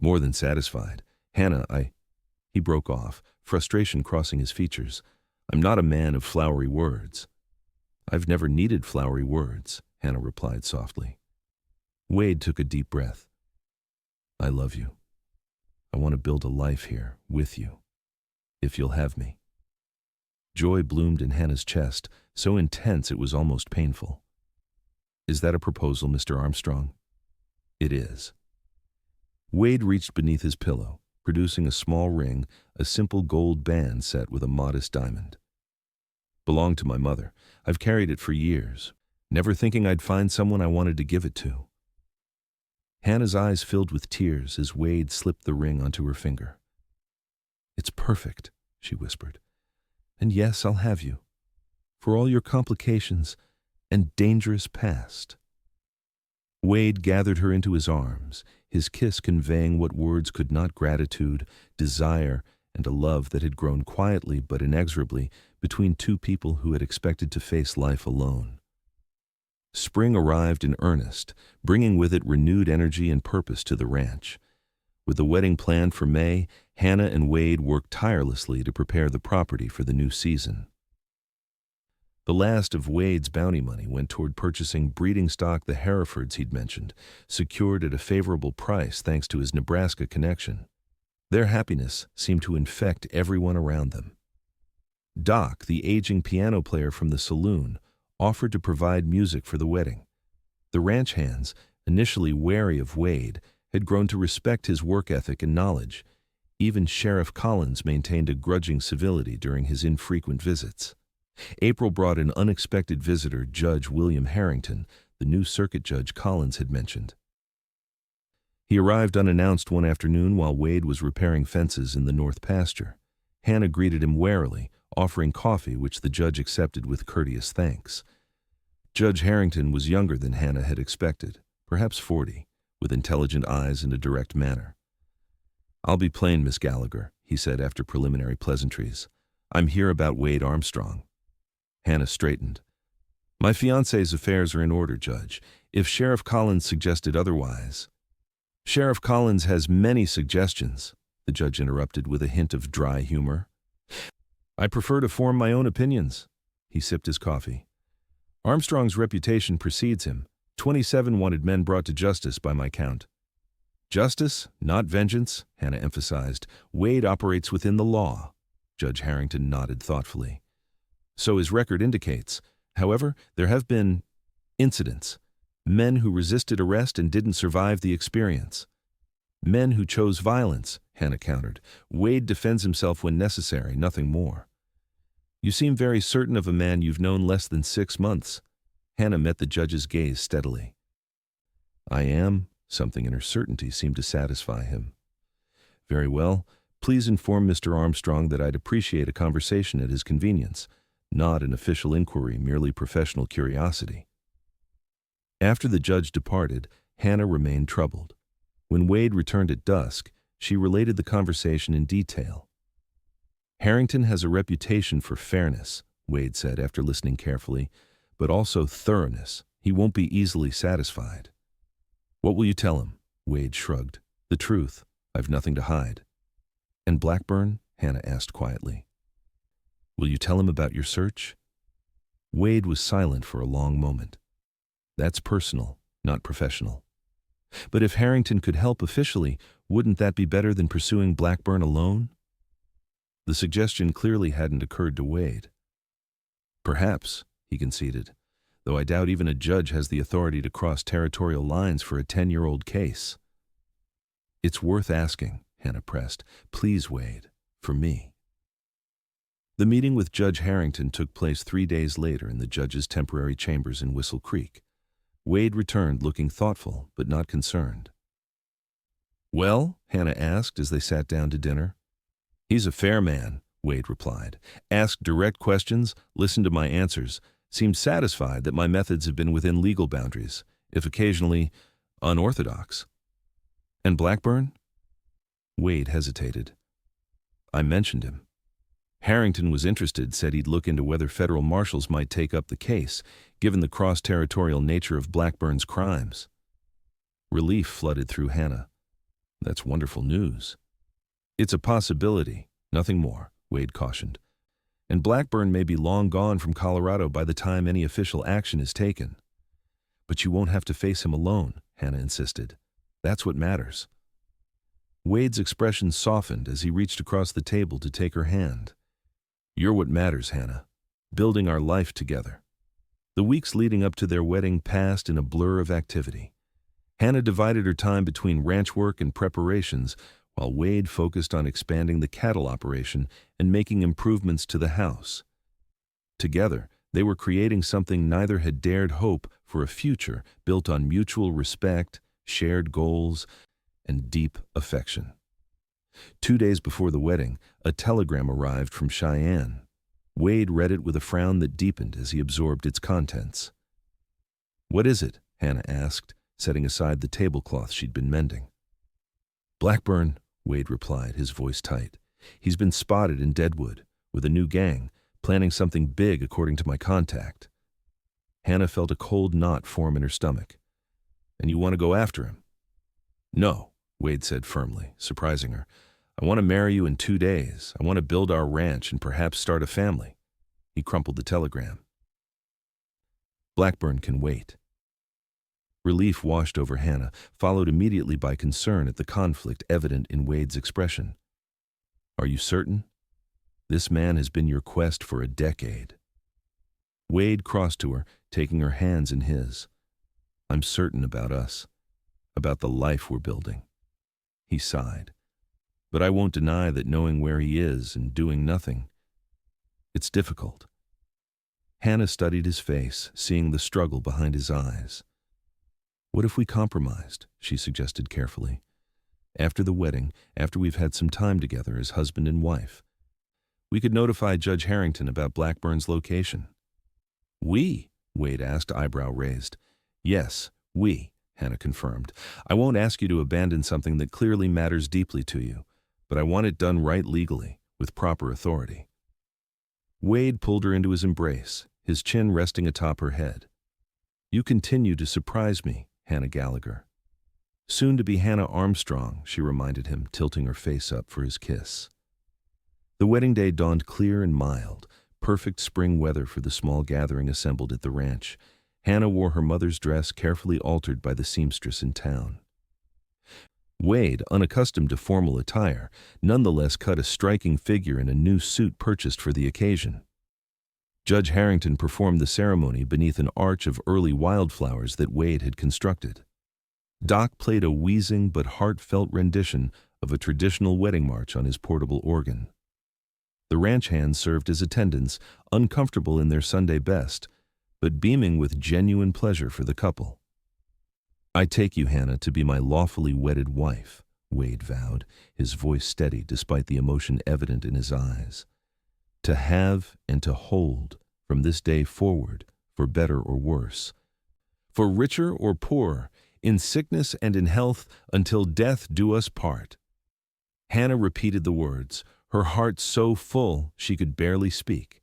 "More than satisfied. Hannah, He broke off, frustration crossing his features. "I'm not a man of flowery words." "I've never needed flowery words," Hannah replied softly. Wade took a deep breath. "I love you. I want to build a life here, with you, if you'll have me." Joy bloomed in Hannah's chest, so intense it was almost painful. "Is that a proposal, Mr. Armstrong?" "It is." Wade reached beneath his pillow, producing a small ring, a simple gold band set with a modest diamond. "Belonged to my mother. I've carried it for years, never thinking I'd find someone I wanted to give it to." Hannah's eyes filled with tears as Wade slipped the ring onto her finger. "It's perfect," she whispered. "And yes, I'll have you, for all your complications and dangerous past." Wade gathered her into his arms, his kiss conveying what words could not: gratitude, desire, and a love that had grown quietly but inexorably between two people who had expected to face life alone. Spring arrived in earnest, bringing with it renewed energy and purpose to the ranch. With the wedding planned for May, Hannah and Wade worked tirelessly to prepare the property for the new season. The last of Wade's bounty money went toward purchasing breeding stock the Herefords he'd mentioned, secured at a favorable price thanks to his Nebraska connection. Their happiness seemed to infect everyone around them. Doc, the aging piano player from the saloon, offered to provide music for the wedding. The ranch hands, initially wary of Wade, had grown to respect his work ethic and knowledge. Even Sheriff Collins maintained a grudging civility during his infrequent visits. April brought an unexpected visitor, Judge William Harrington, the new circuit judge Collins had mentioned. He arrived unannounced one afternoon while Wade was repairing fences in the north pasture. Hannah greeted him warily, offering coffee, which the judge accepted with courteous thanks. Judge Harrington was younger than Hannah had expected, perhaps 40, with intelligent eyes and a direct manner. "I'll be plain, Miss Gallagher," he said after preliminary pleasantries. "I'm here about Wade Armstrong." Hannah straightened. "My fiancé's affairs are in order, Judge. If Sheriff Collins suggested otherwise—" "Sheriff Collins has many suggestions," the judge interrupted with a hint of dry humor. "I prefer to form my own opinions." He sipped his coffee. "Armstrong's reputation precedes him. 27 wanted men brought to justice by my count." "Justice, not vengeance," Hannah emphasized. "Wade operates within the law." Judge Harrington nodded thoughtfully. "So his record indicates. However, there have been incidents. Men who resisted arrest and didn't survive the experience." "Men who chose violence," Hannah countered. "Wade defends himself when necessary, nothing more." "You seem very certain of a man you've known less than 6 months." Hannah met the judge's gaze steadily. "I am." Something in her certainty seemed to satisfy him. "Very well. Please inform Mr. Armstrong that I'd appreciate a conversation at his convenience. Not an official inquiry, merely professional curiosity." After the judge departed, Hannah remained troubled. When Wade returned at dusk, she related the conversation in detail. "Harrington has a reputation for fairness," Wade said after listening carefully, "but also thoroughness. He won't be easily satisfied." "What will you tell him?" Wade shrugged. "The truth. I've nothing to hide." "And Blackburn?" Hannah asked quietly. "Will you tell him about your search?" Wade was silent for a long moment. "That's personal, not professional." "But if Harrington could help officially, wouldn't that be better than pursuing Blackburn alone?" The suggestion clearly hadn't occurred to Wade. "Perhaps," he conceded, "though I doubt even a judge has the authority to cross territorial lines for a 10-year-old case." "It's worth asking," Hannah pressed. "Please, Wade, for me." The meeting with Judge Harrington took place 3 days later in the judge's temporary chambers in Whistle Creek. Wade returned looking thoughtful but not concerned. "Well?" Hannah asked as they sat down to dinner. "He's a fair man," Wade replied. "Asked direct questions, listened to my answers, seemed satisfied that my methods have been within legal boundaries, if occasionally unorthodox." "And Blackburn?" Wade hesitated. "I mentioned him. Harrington was interested, said he'd look into whether federal marshals might take up the case, given the cross-territorial nature of Blackburn's crimes." Relief flooded through Hannah. "That's wonderful news." "It's a possibility, nothing more," Wade cautioned. "And Blackburn may be long gone from Colorado by the time any official action is taken." "But you won't have to face him alone," Hannah insisted. "That's what matters." Wade's expression softened as he reached across the table to take her hand. "You're what matters, Hannah. Building our life together." The weeks leading up to their wedding passed in a blur of activity. Hannah divided her time between ranch work and preparations, while Wade focused on expanding the cattle operation and making improvements to the house. Together, they were creating something neither had dared hope for, a future built on mutual respect, shared goals, and deep affection. 2 days before the wedding, a telegram arrived from Cheyenne. Wade read it with a frown that deepened as he absorbed its contents. "What is it?" Hannah asked, setting aside the tablecloth she'd been mending. "Blackburn," Wade replied, his voice tight. "He's been spotted in Deadwood, with a new gang, planning something big according to my contact." Hannah felt a cold knot form in her stomach. "And you want to go after him?" "No," Wade said firmly, surprising her. "I want to marry you in 2 days. I want to build our ranch and perhaps start a family." He crumpled the telegram. "Blackburn can wait." Relief washed over Hannah, followed immediately by concern at the conflict evident in Wade's expression. "Are you certain? This man has been your quest for a decade." Wade crossed to her, taking her hands in his. "I'm certain about us, about the life we're building." He sighed. "But I won't deny that knowing where he is and doing nothing, it's difficult." Hannah studied his face, seeing the struggle behind his eyes. "What if we compromised?" she suggested carefully. "After the wedding, after we've had some time together as husband and wife, we could notify Judge Harrington about Blackburn's location." "We?" Wade asked, eyebrow raised. "Yes, we," Hannah confirmed. "I won't ask you to abandon something that clearly matters deeply to you, but I want it done right legally, with proper authority." Wade pulled her into his embrace, his chin resting atop her head. "You continue to surprise me, Hannah Gallagher." "Soon to be Hannah Armstrong," she reminded him, tilting her face up for his kiss. The wedding day dawned clear and mild, perfect spring weather for the small gathering assembled at the ranch. Hannah wore her mother's dress, carefully altered by the seamstress in town. Wade, unaccustomed to formal attire, nonetheless cut a striking figure in a new suit purchased for the occasion. Judge Harrington performed the ceremony beneath an arch of early wildflowers that Wade had constructed. Doc played a wheezing but heartfelt rendition of a traditional wedding march on his portable organ. The ranch hands served as attendants, uncomfortable in their Sunday best, but beaming with genuine pleasure for the couple. "I take you, Hannah, to be my lawfully wedded wife," Wade vowed, his voice steady despite the emotion evident in his eyes. "To have and to hold from this day forward, for better or worse, for richer or poorer, in sickness and in health, until death do us part." Hannah repeated the words, her heart so full she could barely speak.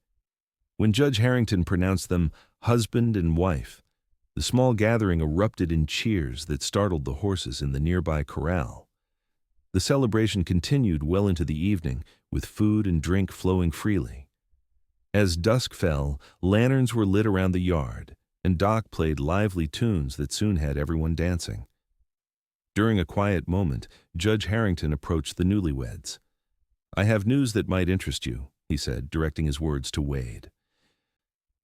When Judge Harrington pronounced them husband and wife, the small gathering erupted in cheers that startled the horses in the nearby corral. The celebration continued well into the evening, with food and drink flowing freely. As dusk fell, lanterns were lit around the yard, and Doc played lively tunes that soon had everyone dancing. During a quiet moment, Judge Harrington approached the newlyweds. "I have news that might interest you," he said, directing his words to Wade.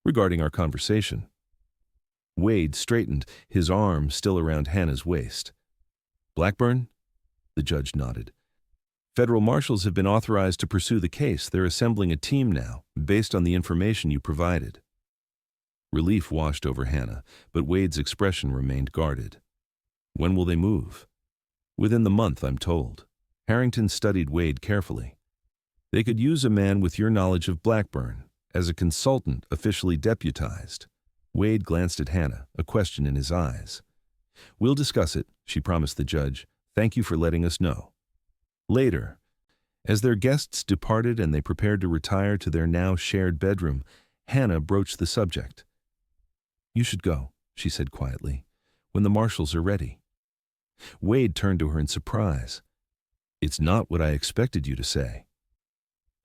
"Regarding our conversation." Wade straightened, his arm still around Hannah's waist. "Blackburn?" The judge nodded. "Federal marshals have been authorized to pursue the case. They're assembling a team now, based on the information you provided." Relief washed over Hannah, but Wade's expression remained guarded. "When will they move?" "Within the month, I'm told." Harrington studied Wade carefully. "They could use a man with your knowledge of Blackburn, as a consultant officially deputized." Wade glanced at Hannah, a question in his eyes. "We'll discuss it," she promised the judge. "Thank you for letting us know." Later, as their guests departed and they prepared to retire to their now shared bedroom, Hannah broached the subject. "You should go," she said quietly, "when the marshals are ready." Wade turned to her in surprise. "It's not what I expected you to say."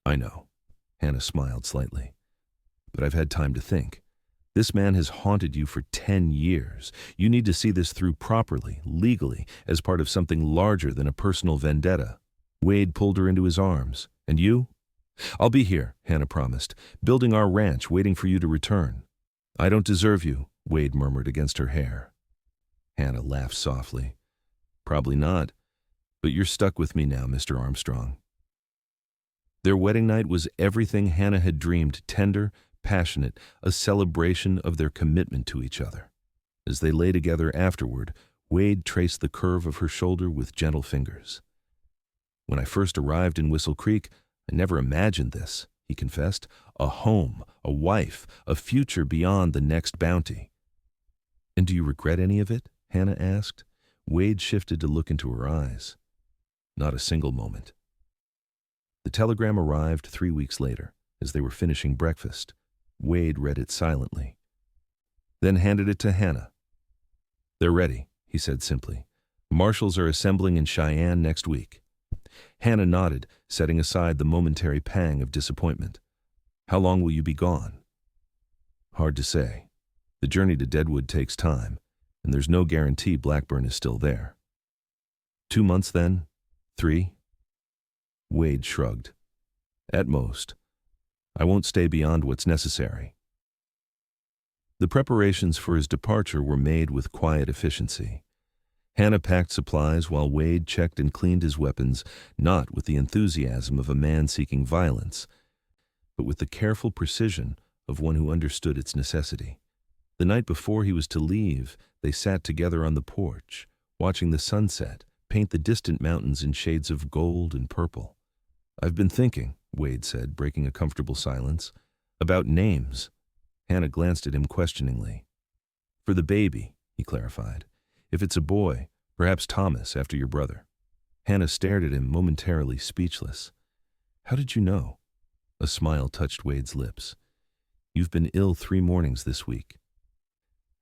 "I know," Hannah smiled slightly, "but I've had time to think. This man has haunted you for 10 years. You need to see this through properly, legally, as part of something larger than a personal vendetta." Wade pulled her into his arms. "And you?" "I'll be here," Hannah promised, "building our ranch, waiting for you to return." "I don't deserve you," Wade murmured against her hair. Hannah laughed softly. "Probably not, but you're stuck with me now, Mr. Armstrong." Their wedding night was everything Hannah had dreamed, tender, passionate, a celebration of their commitment to each other. As they lay together afterward, Wade traced the curve of her shoulder with gentle fingers. "When I first arrived in Whistle Creek, I never imagined this," he confessed. "A home, a wife, a future beyond the next bounty." "And do you regret any of it?" Hannah asked. Wade shifted to look into her eyes. "Not a single moment." The telegram arrived 3 weeks later, as they were finishing breakfast. Wade read it silently, then handed it to Hannah. "They're ready," he said simply. "Marshals are assembling in Cheyenne next week." Hannah nodded, setting aside the momentary pang of disappointment. "How long will you be gone?" "Hard to say. The journey to Deadwood takes time, and there's no guarantee Blackburn is still there. 2 months then? 3? Wade shrugged. At most. I won't stay beyond what's necessary. The preparations for his departure were made with quiet efficiency. Hannah packed supplies while Wade checked and cleaned his weapons, not with the enthusiasm of a man seeking violence, but with the careful precision of one who understood its necessity. The night before he was to leave, they sat together on the porch, watching the sunset paint the distant mountains in shades of gold and purple. I've been thinking, Wade said, breaking a comfortable silence, about names. Hannah glanced at him questioningly. For the baby, he clarified. If it's a boy, perhaps Thomas, after your brother. Hannah stared at him, momentarily speechless. How did you know? A smile touched Wade's lips. You've been ill 3 mornings this week.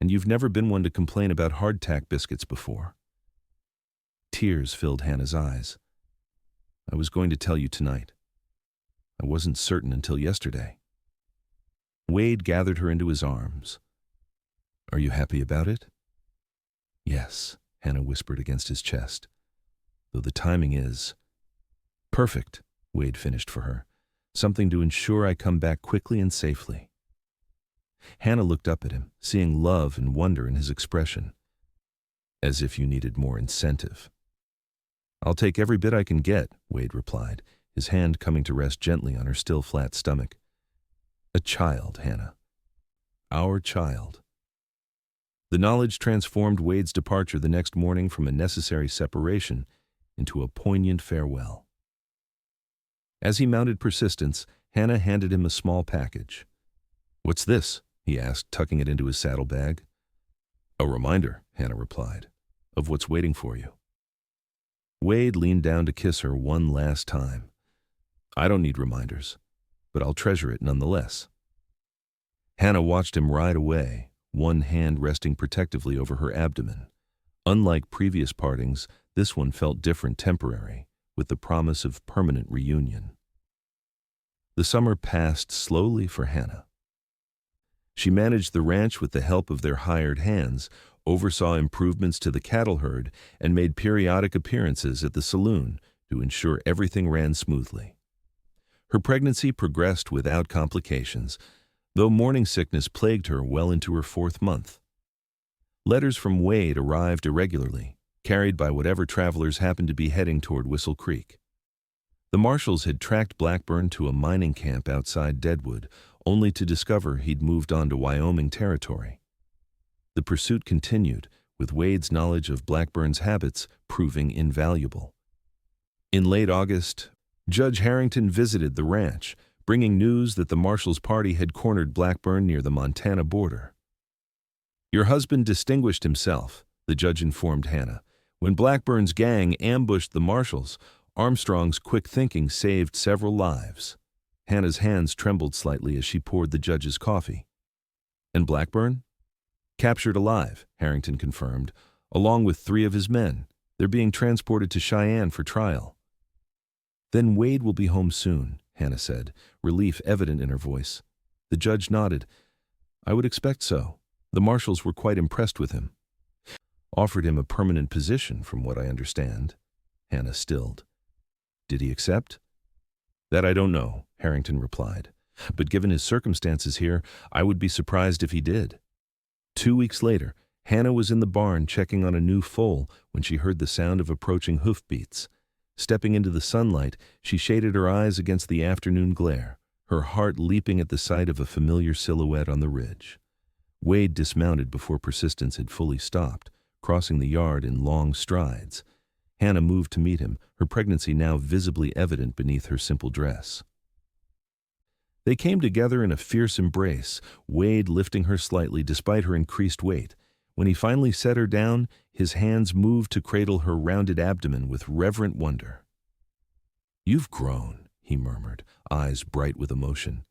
And you've never been one to complain about hardtack biscuits before. Tears filled Hannah's eyes. I was going to tell you tonight. I wasn't certain until yesterday. Wade gathered her into his arms. Are you happy about it? Yes, Hannah whispered against his chest. Though the timing is... Perfect, Wade finished for her. Something to ensure I come back quickly and safely. Hannah looked up at him, seeing love and wonder in his expression. As if you needed more incentive. I'll take every bit I can get, Wade replied, his hand coming to rest gently on her still flat stomach. A child, Hannah. Our child. The knowledge transformed Wade's departure the next morning from a necessary separation into a poignant farewell. As he mounted Persistence, Hannah handed him a small package. What's this? He asked, tucking it into his saddlebag. A reminder, Hannah replied, of what's waiting for you. Wade leaned down to kiss her one last time. I don't need reminders, but I'll treasure it nonetheless. Hannah watched him ride away, one hand resting protectively over her abdomen. Unlike previous partings, this one felt different, temporary, with the promise of permanent reunion. The summer passed slowly for Hannah. She managed the ranch with the help of their hired hands, oversaw improvements to the cattle herd, and made periodic appearances at the saloon to ensure everything ran smoothly. Her pregnancy progressed without complications, though morning sickness plagued her well into her 4th month. Letters from Wade arrived irregularly, carried by whatever travelers happened to be heading toward Whistle Creek. The marshals had tracked Blackburn to a mining camp outside Deadwood, only to discover he'd moved on to Wyoming Territory. The pursuit continued, with Wade's knowledge of Blackburn's habits proving invaluable. In late August, Judge Harrington visited the ranch, bringing news that the marshals' party had cornered Blackburn near the Montana border. Your husband distinguished himself, the judge informed Hannah. When Blackburn's gang ambushed the marshals, Armstrong's quick thinking saved several lives. Hannah's hands trembled slightly as she poured the judge's coffee. And Blackburn? Captured alive, Harrington confirmed, along with 3 of his men. They're being transported to Cheyenne for trial. Then Wade will be home soon, Hannah said, relief evident in her voice. The judge nodded. I would expect so. The marshals were quite impressed with him. Offered him a permanent position, from what I understand. Hannah stilled. Did he accept? That I don't know, Harrington replied. But given his circumstances here, I would be surprised if he did. 2 weeks later, Hannah was in the barn checking on a new foal when she heard the sound of approaching hoofbeats. Stepping into the sunlight, she shaded her eyes against the afternoon glare, her heart leaping at the sight of a familiar silhouette on the ridge. Wade dismounted before Persistence had fully stopped, crossing the yard in long strides. Hannah moved to meet him, her pregnancy now visibly evident beneath her simple dress. They came together in a fierce embrace, Wade lifting her slightly despite her increased weight. When he finally set her down, his hands moved to cradle her rounded abdomen with reverent wonder. You've grown, he murmured, eyes bright with emotion.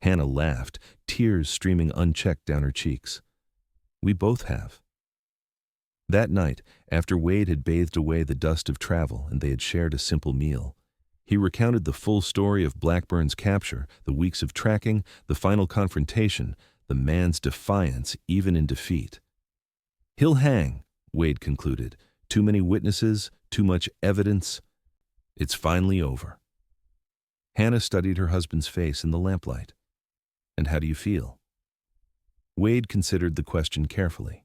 Hannah laughed, tears streaming unchecked down her cheeks. We both have. That night, after Wade had bathed away the dust of travel and they had shared a simple meal, he recounted the full story of Blackburn's capture, the weeks of tracking, the final confrontation, the man's defiance even in defeat. He'll hang, Wade concluded. Too many witnesses, too much evidence. It's finally over. Hannah studied her husband's face in the lamplight. And how do you feel? Wade considered the question carefully.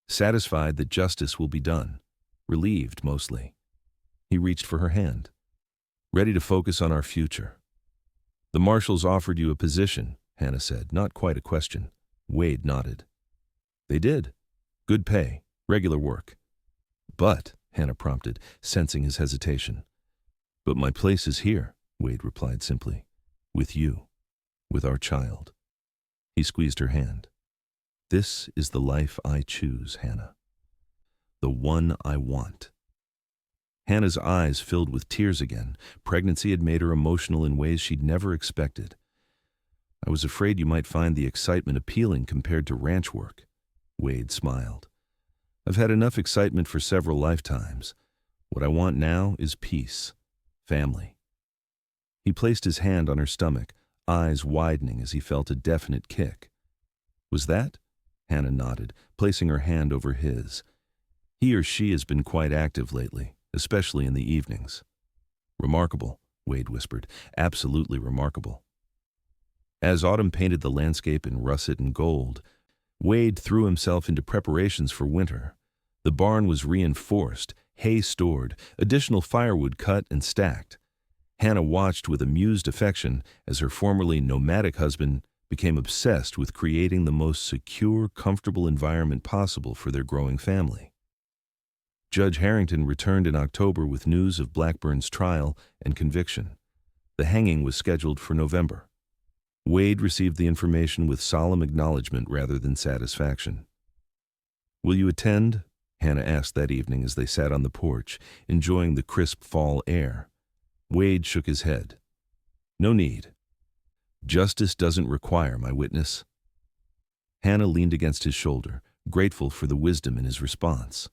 Satisfied that justice will be done. Relieved, mostly. He reached for her hand. Ready to focus on our future. The marshals offered you a position, Hannah said, not quite a question. Wade nodded. They did. Good pay, regular work. But, Hannah prompted, sensing his hesitation. But my place is here, Wade replied simply. With you. With our child. He squeezed her hand. This is the life I choose, Hannah. The one I want. Hannah's eyes filled with tears again. Pregnancy had made her emotional in ways she'd never expected. I was afraid you might find the excitement appealing compared to ranch work. Wade smiled. I've had enough excitement for several lifetimes. What I want now is peace. Family. He placed his hand on her stomach, eyes widening as he felt a definite kick. Was that? Hannah nodded, placing her hand over his. He or she has been quite active lately, especially in the evenings. Remarkable, Wade whispered. Absolutely remarkable. As autumn painted the landscape in russet and gold, Wade threw himself into preparations for winter. The barn was reinforced, hay stored, additional firewood cut and stacked. Hannah watched with amused affection as her formerly nomadic husband became obsessed with creating the most secure, comfortable environment possible for their growing family. Judge Harrington returned in October with news of Blackburn's trial and conviction. The hanging was scheduled for November. Wade received the information with solemn acknowledgement rather than satisfaction. Will you attend? Hannah asked that evening as they sat on the porch, enjoying the crisp fall air. Wade shook his head. No need. Justice doesn't require my witness. Hannah leaned against his shoulder, grateful for the wisdom in his response.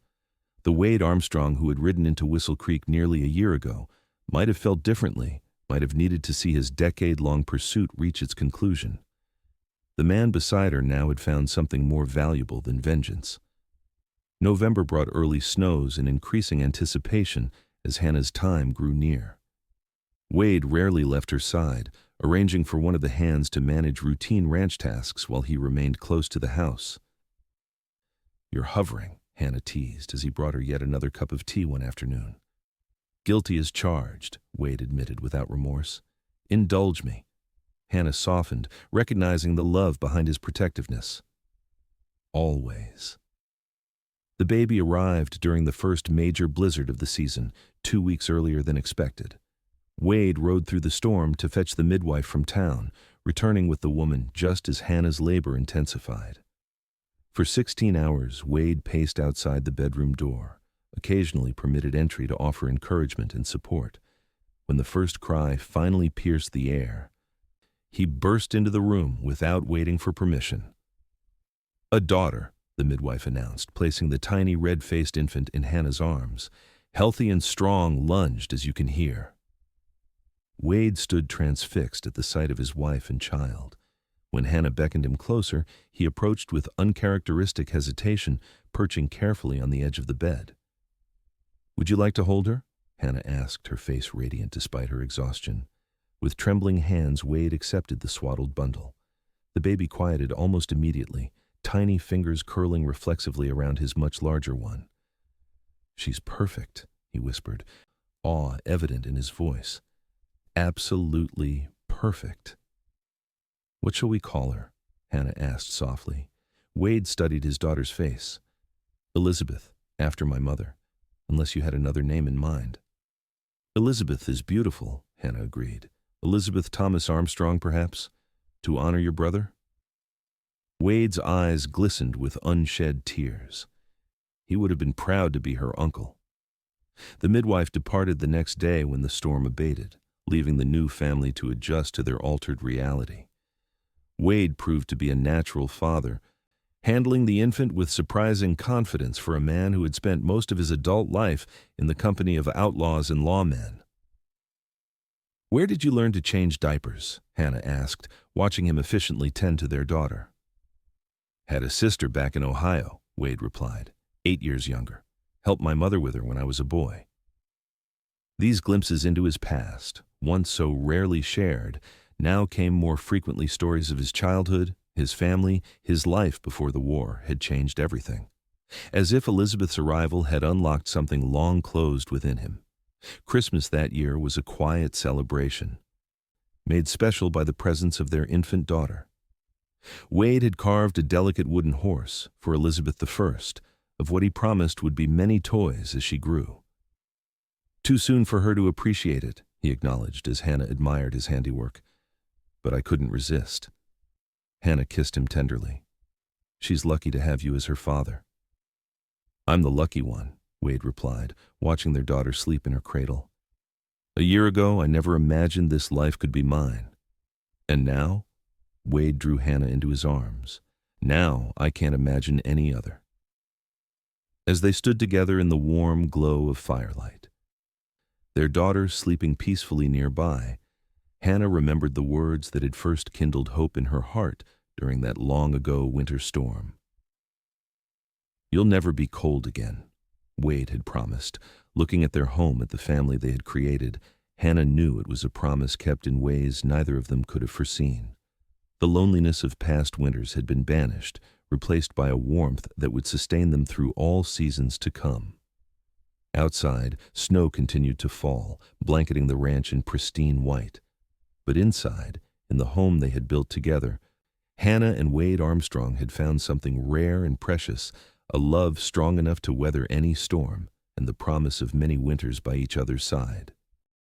The Wade Armstrong who had ridden into Whistle Creek nearly a year ago might have felt differently, might have needed to see his decade-long pursuit reach its conclusion. The man beside her now had found something more valuable than vengeance. November brought early snows and increasing anticipation as Hannah's time grew near. Wade rarely left her side, arranging for one of the hands to manage routine ranch tasks while he remained close to the house. You're hovering, Hannah teased as he brought her yet another cup of tea one afternoon. Guilty as charged, Wade admitted without remorse. Indulge me. Hannah softened, recognizing the love behind his protectiveness. Always. The baby arrived during the first major blizzard of the season, 2 weeks earlier than expected. Wade rode through the storm to fetch the midwife from town, returning with the woman just as Hannah's labor intensified. For 16 hours, Wade paced outside the bedroom door, occasionally permitted entry to offer encouragement and support. When the first cry finally pierced the air, he burst into the room without waiting for permission. A daughter, the midwife announced, placing the tiny red-faced infant in Hannah's arms. Healthy and strong, lunged as you can hear. Wade stood transfixed at the sight of his wife and child. When Hannah beckoned him closer, he approached with uncharacteristic hesitation, perching carefully on the edge of the bed. Would you like to hold her? Hannah asked, her face radiant despite her exhaustion. With trembling hands, Wade accepted the swaddled bundle. The baby quieted almost immediately, tiny fingers curling reflexively around his much larger one. She's perfect, he whispered, awe evident in his voice. Absolutely perfect. What shall we call her? Hannah asked softly. Wade studied his daughter's face. Elizabeth, after my mother, unless you had another name in mind. Elizabeth is beautiful, Hannah agreed. Elizabeth Thomas Armstrong, perhaps, to honor your brother? Wade's eyes glistened with unshed tears. He would have been proud to be her uncle. The midwife departed the next day when the storm abated, leaving the new family to adjust to their altered reality. Wade proved to be a natural father, handling the infant with surprising confidence for a man who had spent most of his adult life in the company of outlaws and lawmen. Where did you learn to change diapers? Hannah asked, watching him efficiently tend to their daughter. Had a sister back in Ohio, Wade replied, 8 years younger. Helped my mother with her when I was a boy. These glimpses into his past, once so rarely shared, now came more frequently. Stories of his childhood, his family, his life before the war had changed everything. As if Elizabeth's arrival had unlocked something long closed within him. Christmas that year was a quiet celebration, made special by the presence of their infant daughter. Wade had carved a delicate wooden horse for Elizabeth I, of what he promised would be many toys as she grew. Too soon for her to appreciate it, he acknowledged as Hannah admired his handiwork. But I couldn't resist. Hannah kissed him tenderly. She's lucky to have you as her father. I'm the lucky one, Wade replied, watching their daughter sleep in her cradle. A year ago, I never imagined this life could be mine. And now? Wade drew Hannah into his arms. Now I can't imagine any other. As they stood together in the warm glow of firelight, their daughter sleeping peacefully nearby, Hannah remembered the words that had first kindled hope in her heart during that long-ago winter storm. You'll never be cold again, Wade had promised. Looking at their home, at the family they had created, Hannah knew it was a promise kept in ways neither of them could have foreseen. The loneliness of past winters had been banished, replaced by a warmth that would sustain them through all seasons to come. Outside, snow continued to fall, blanketing the ranch in pristine white. But inside, in the home they had built together, Hannah and Wade Armstrong had found something rare and precious, a love strong enough to weather any storm, and the promise of many winters by each other's side.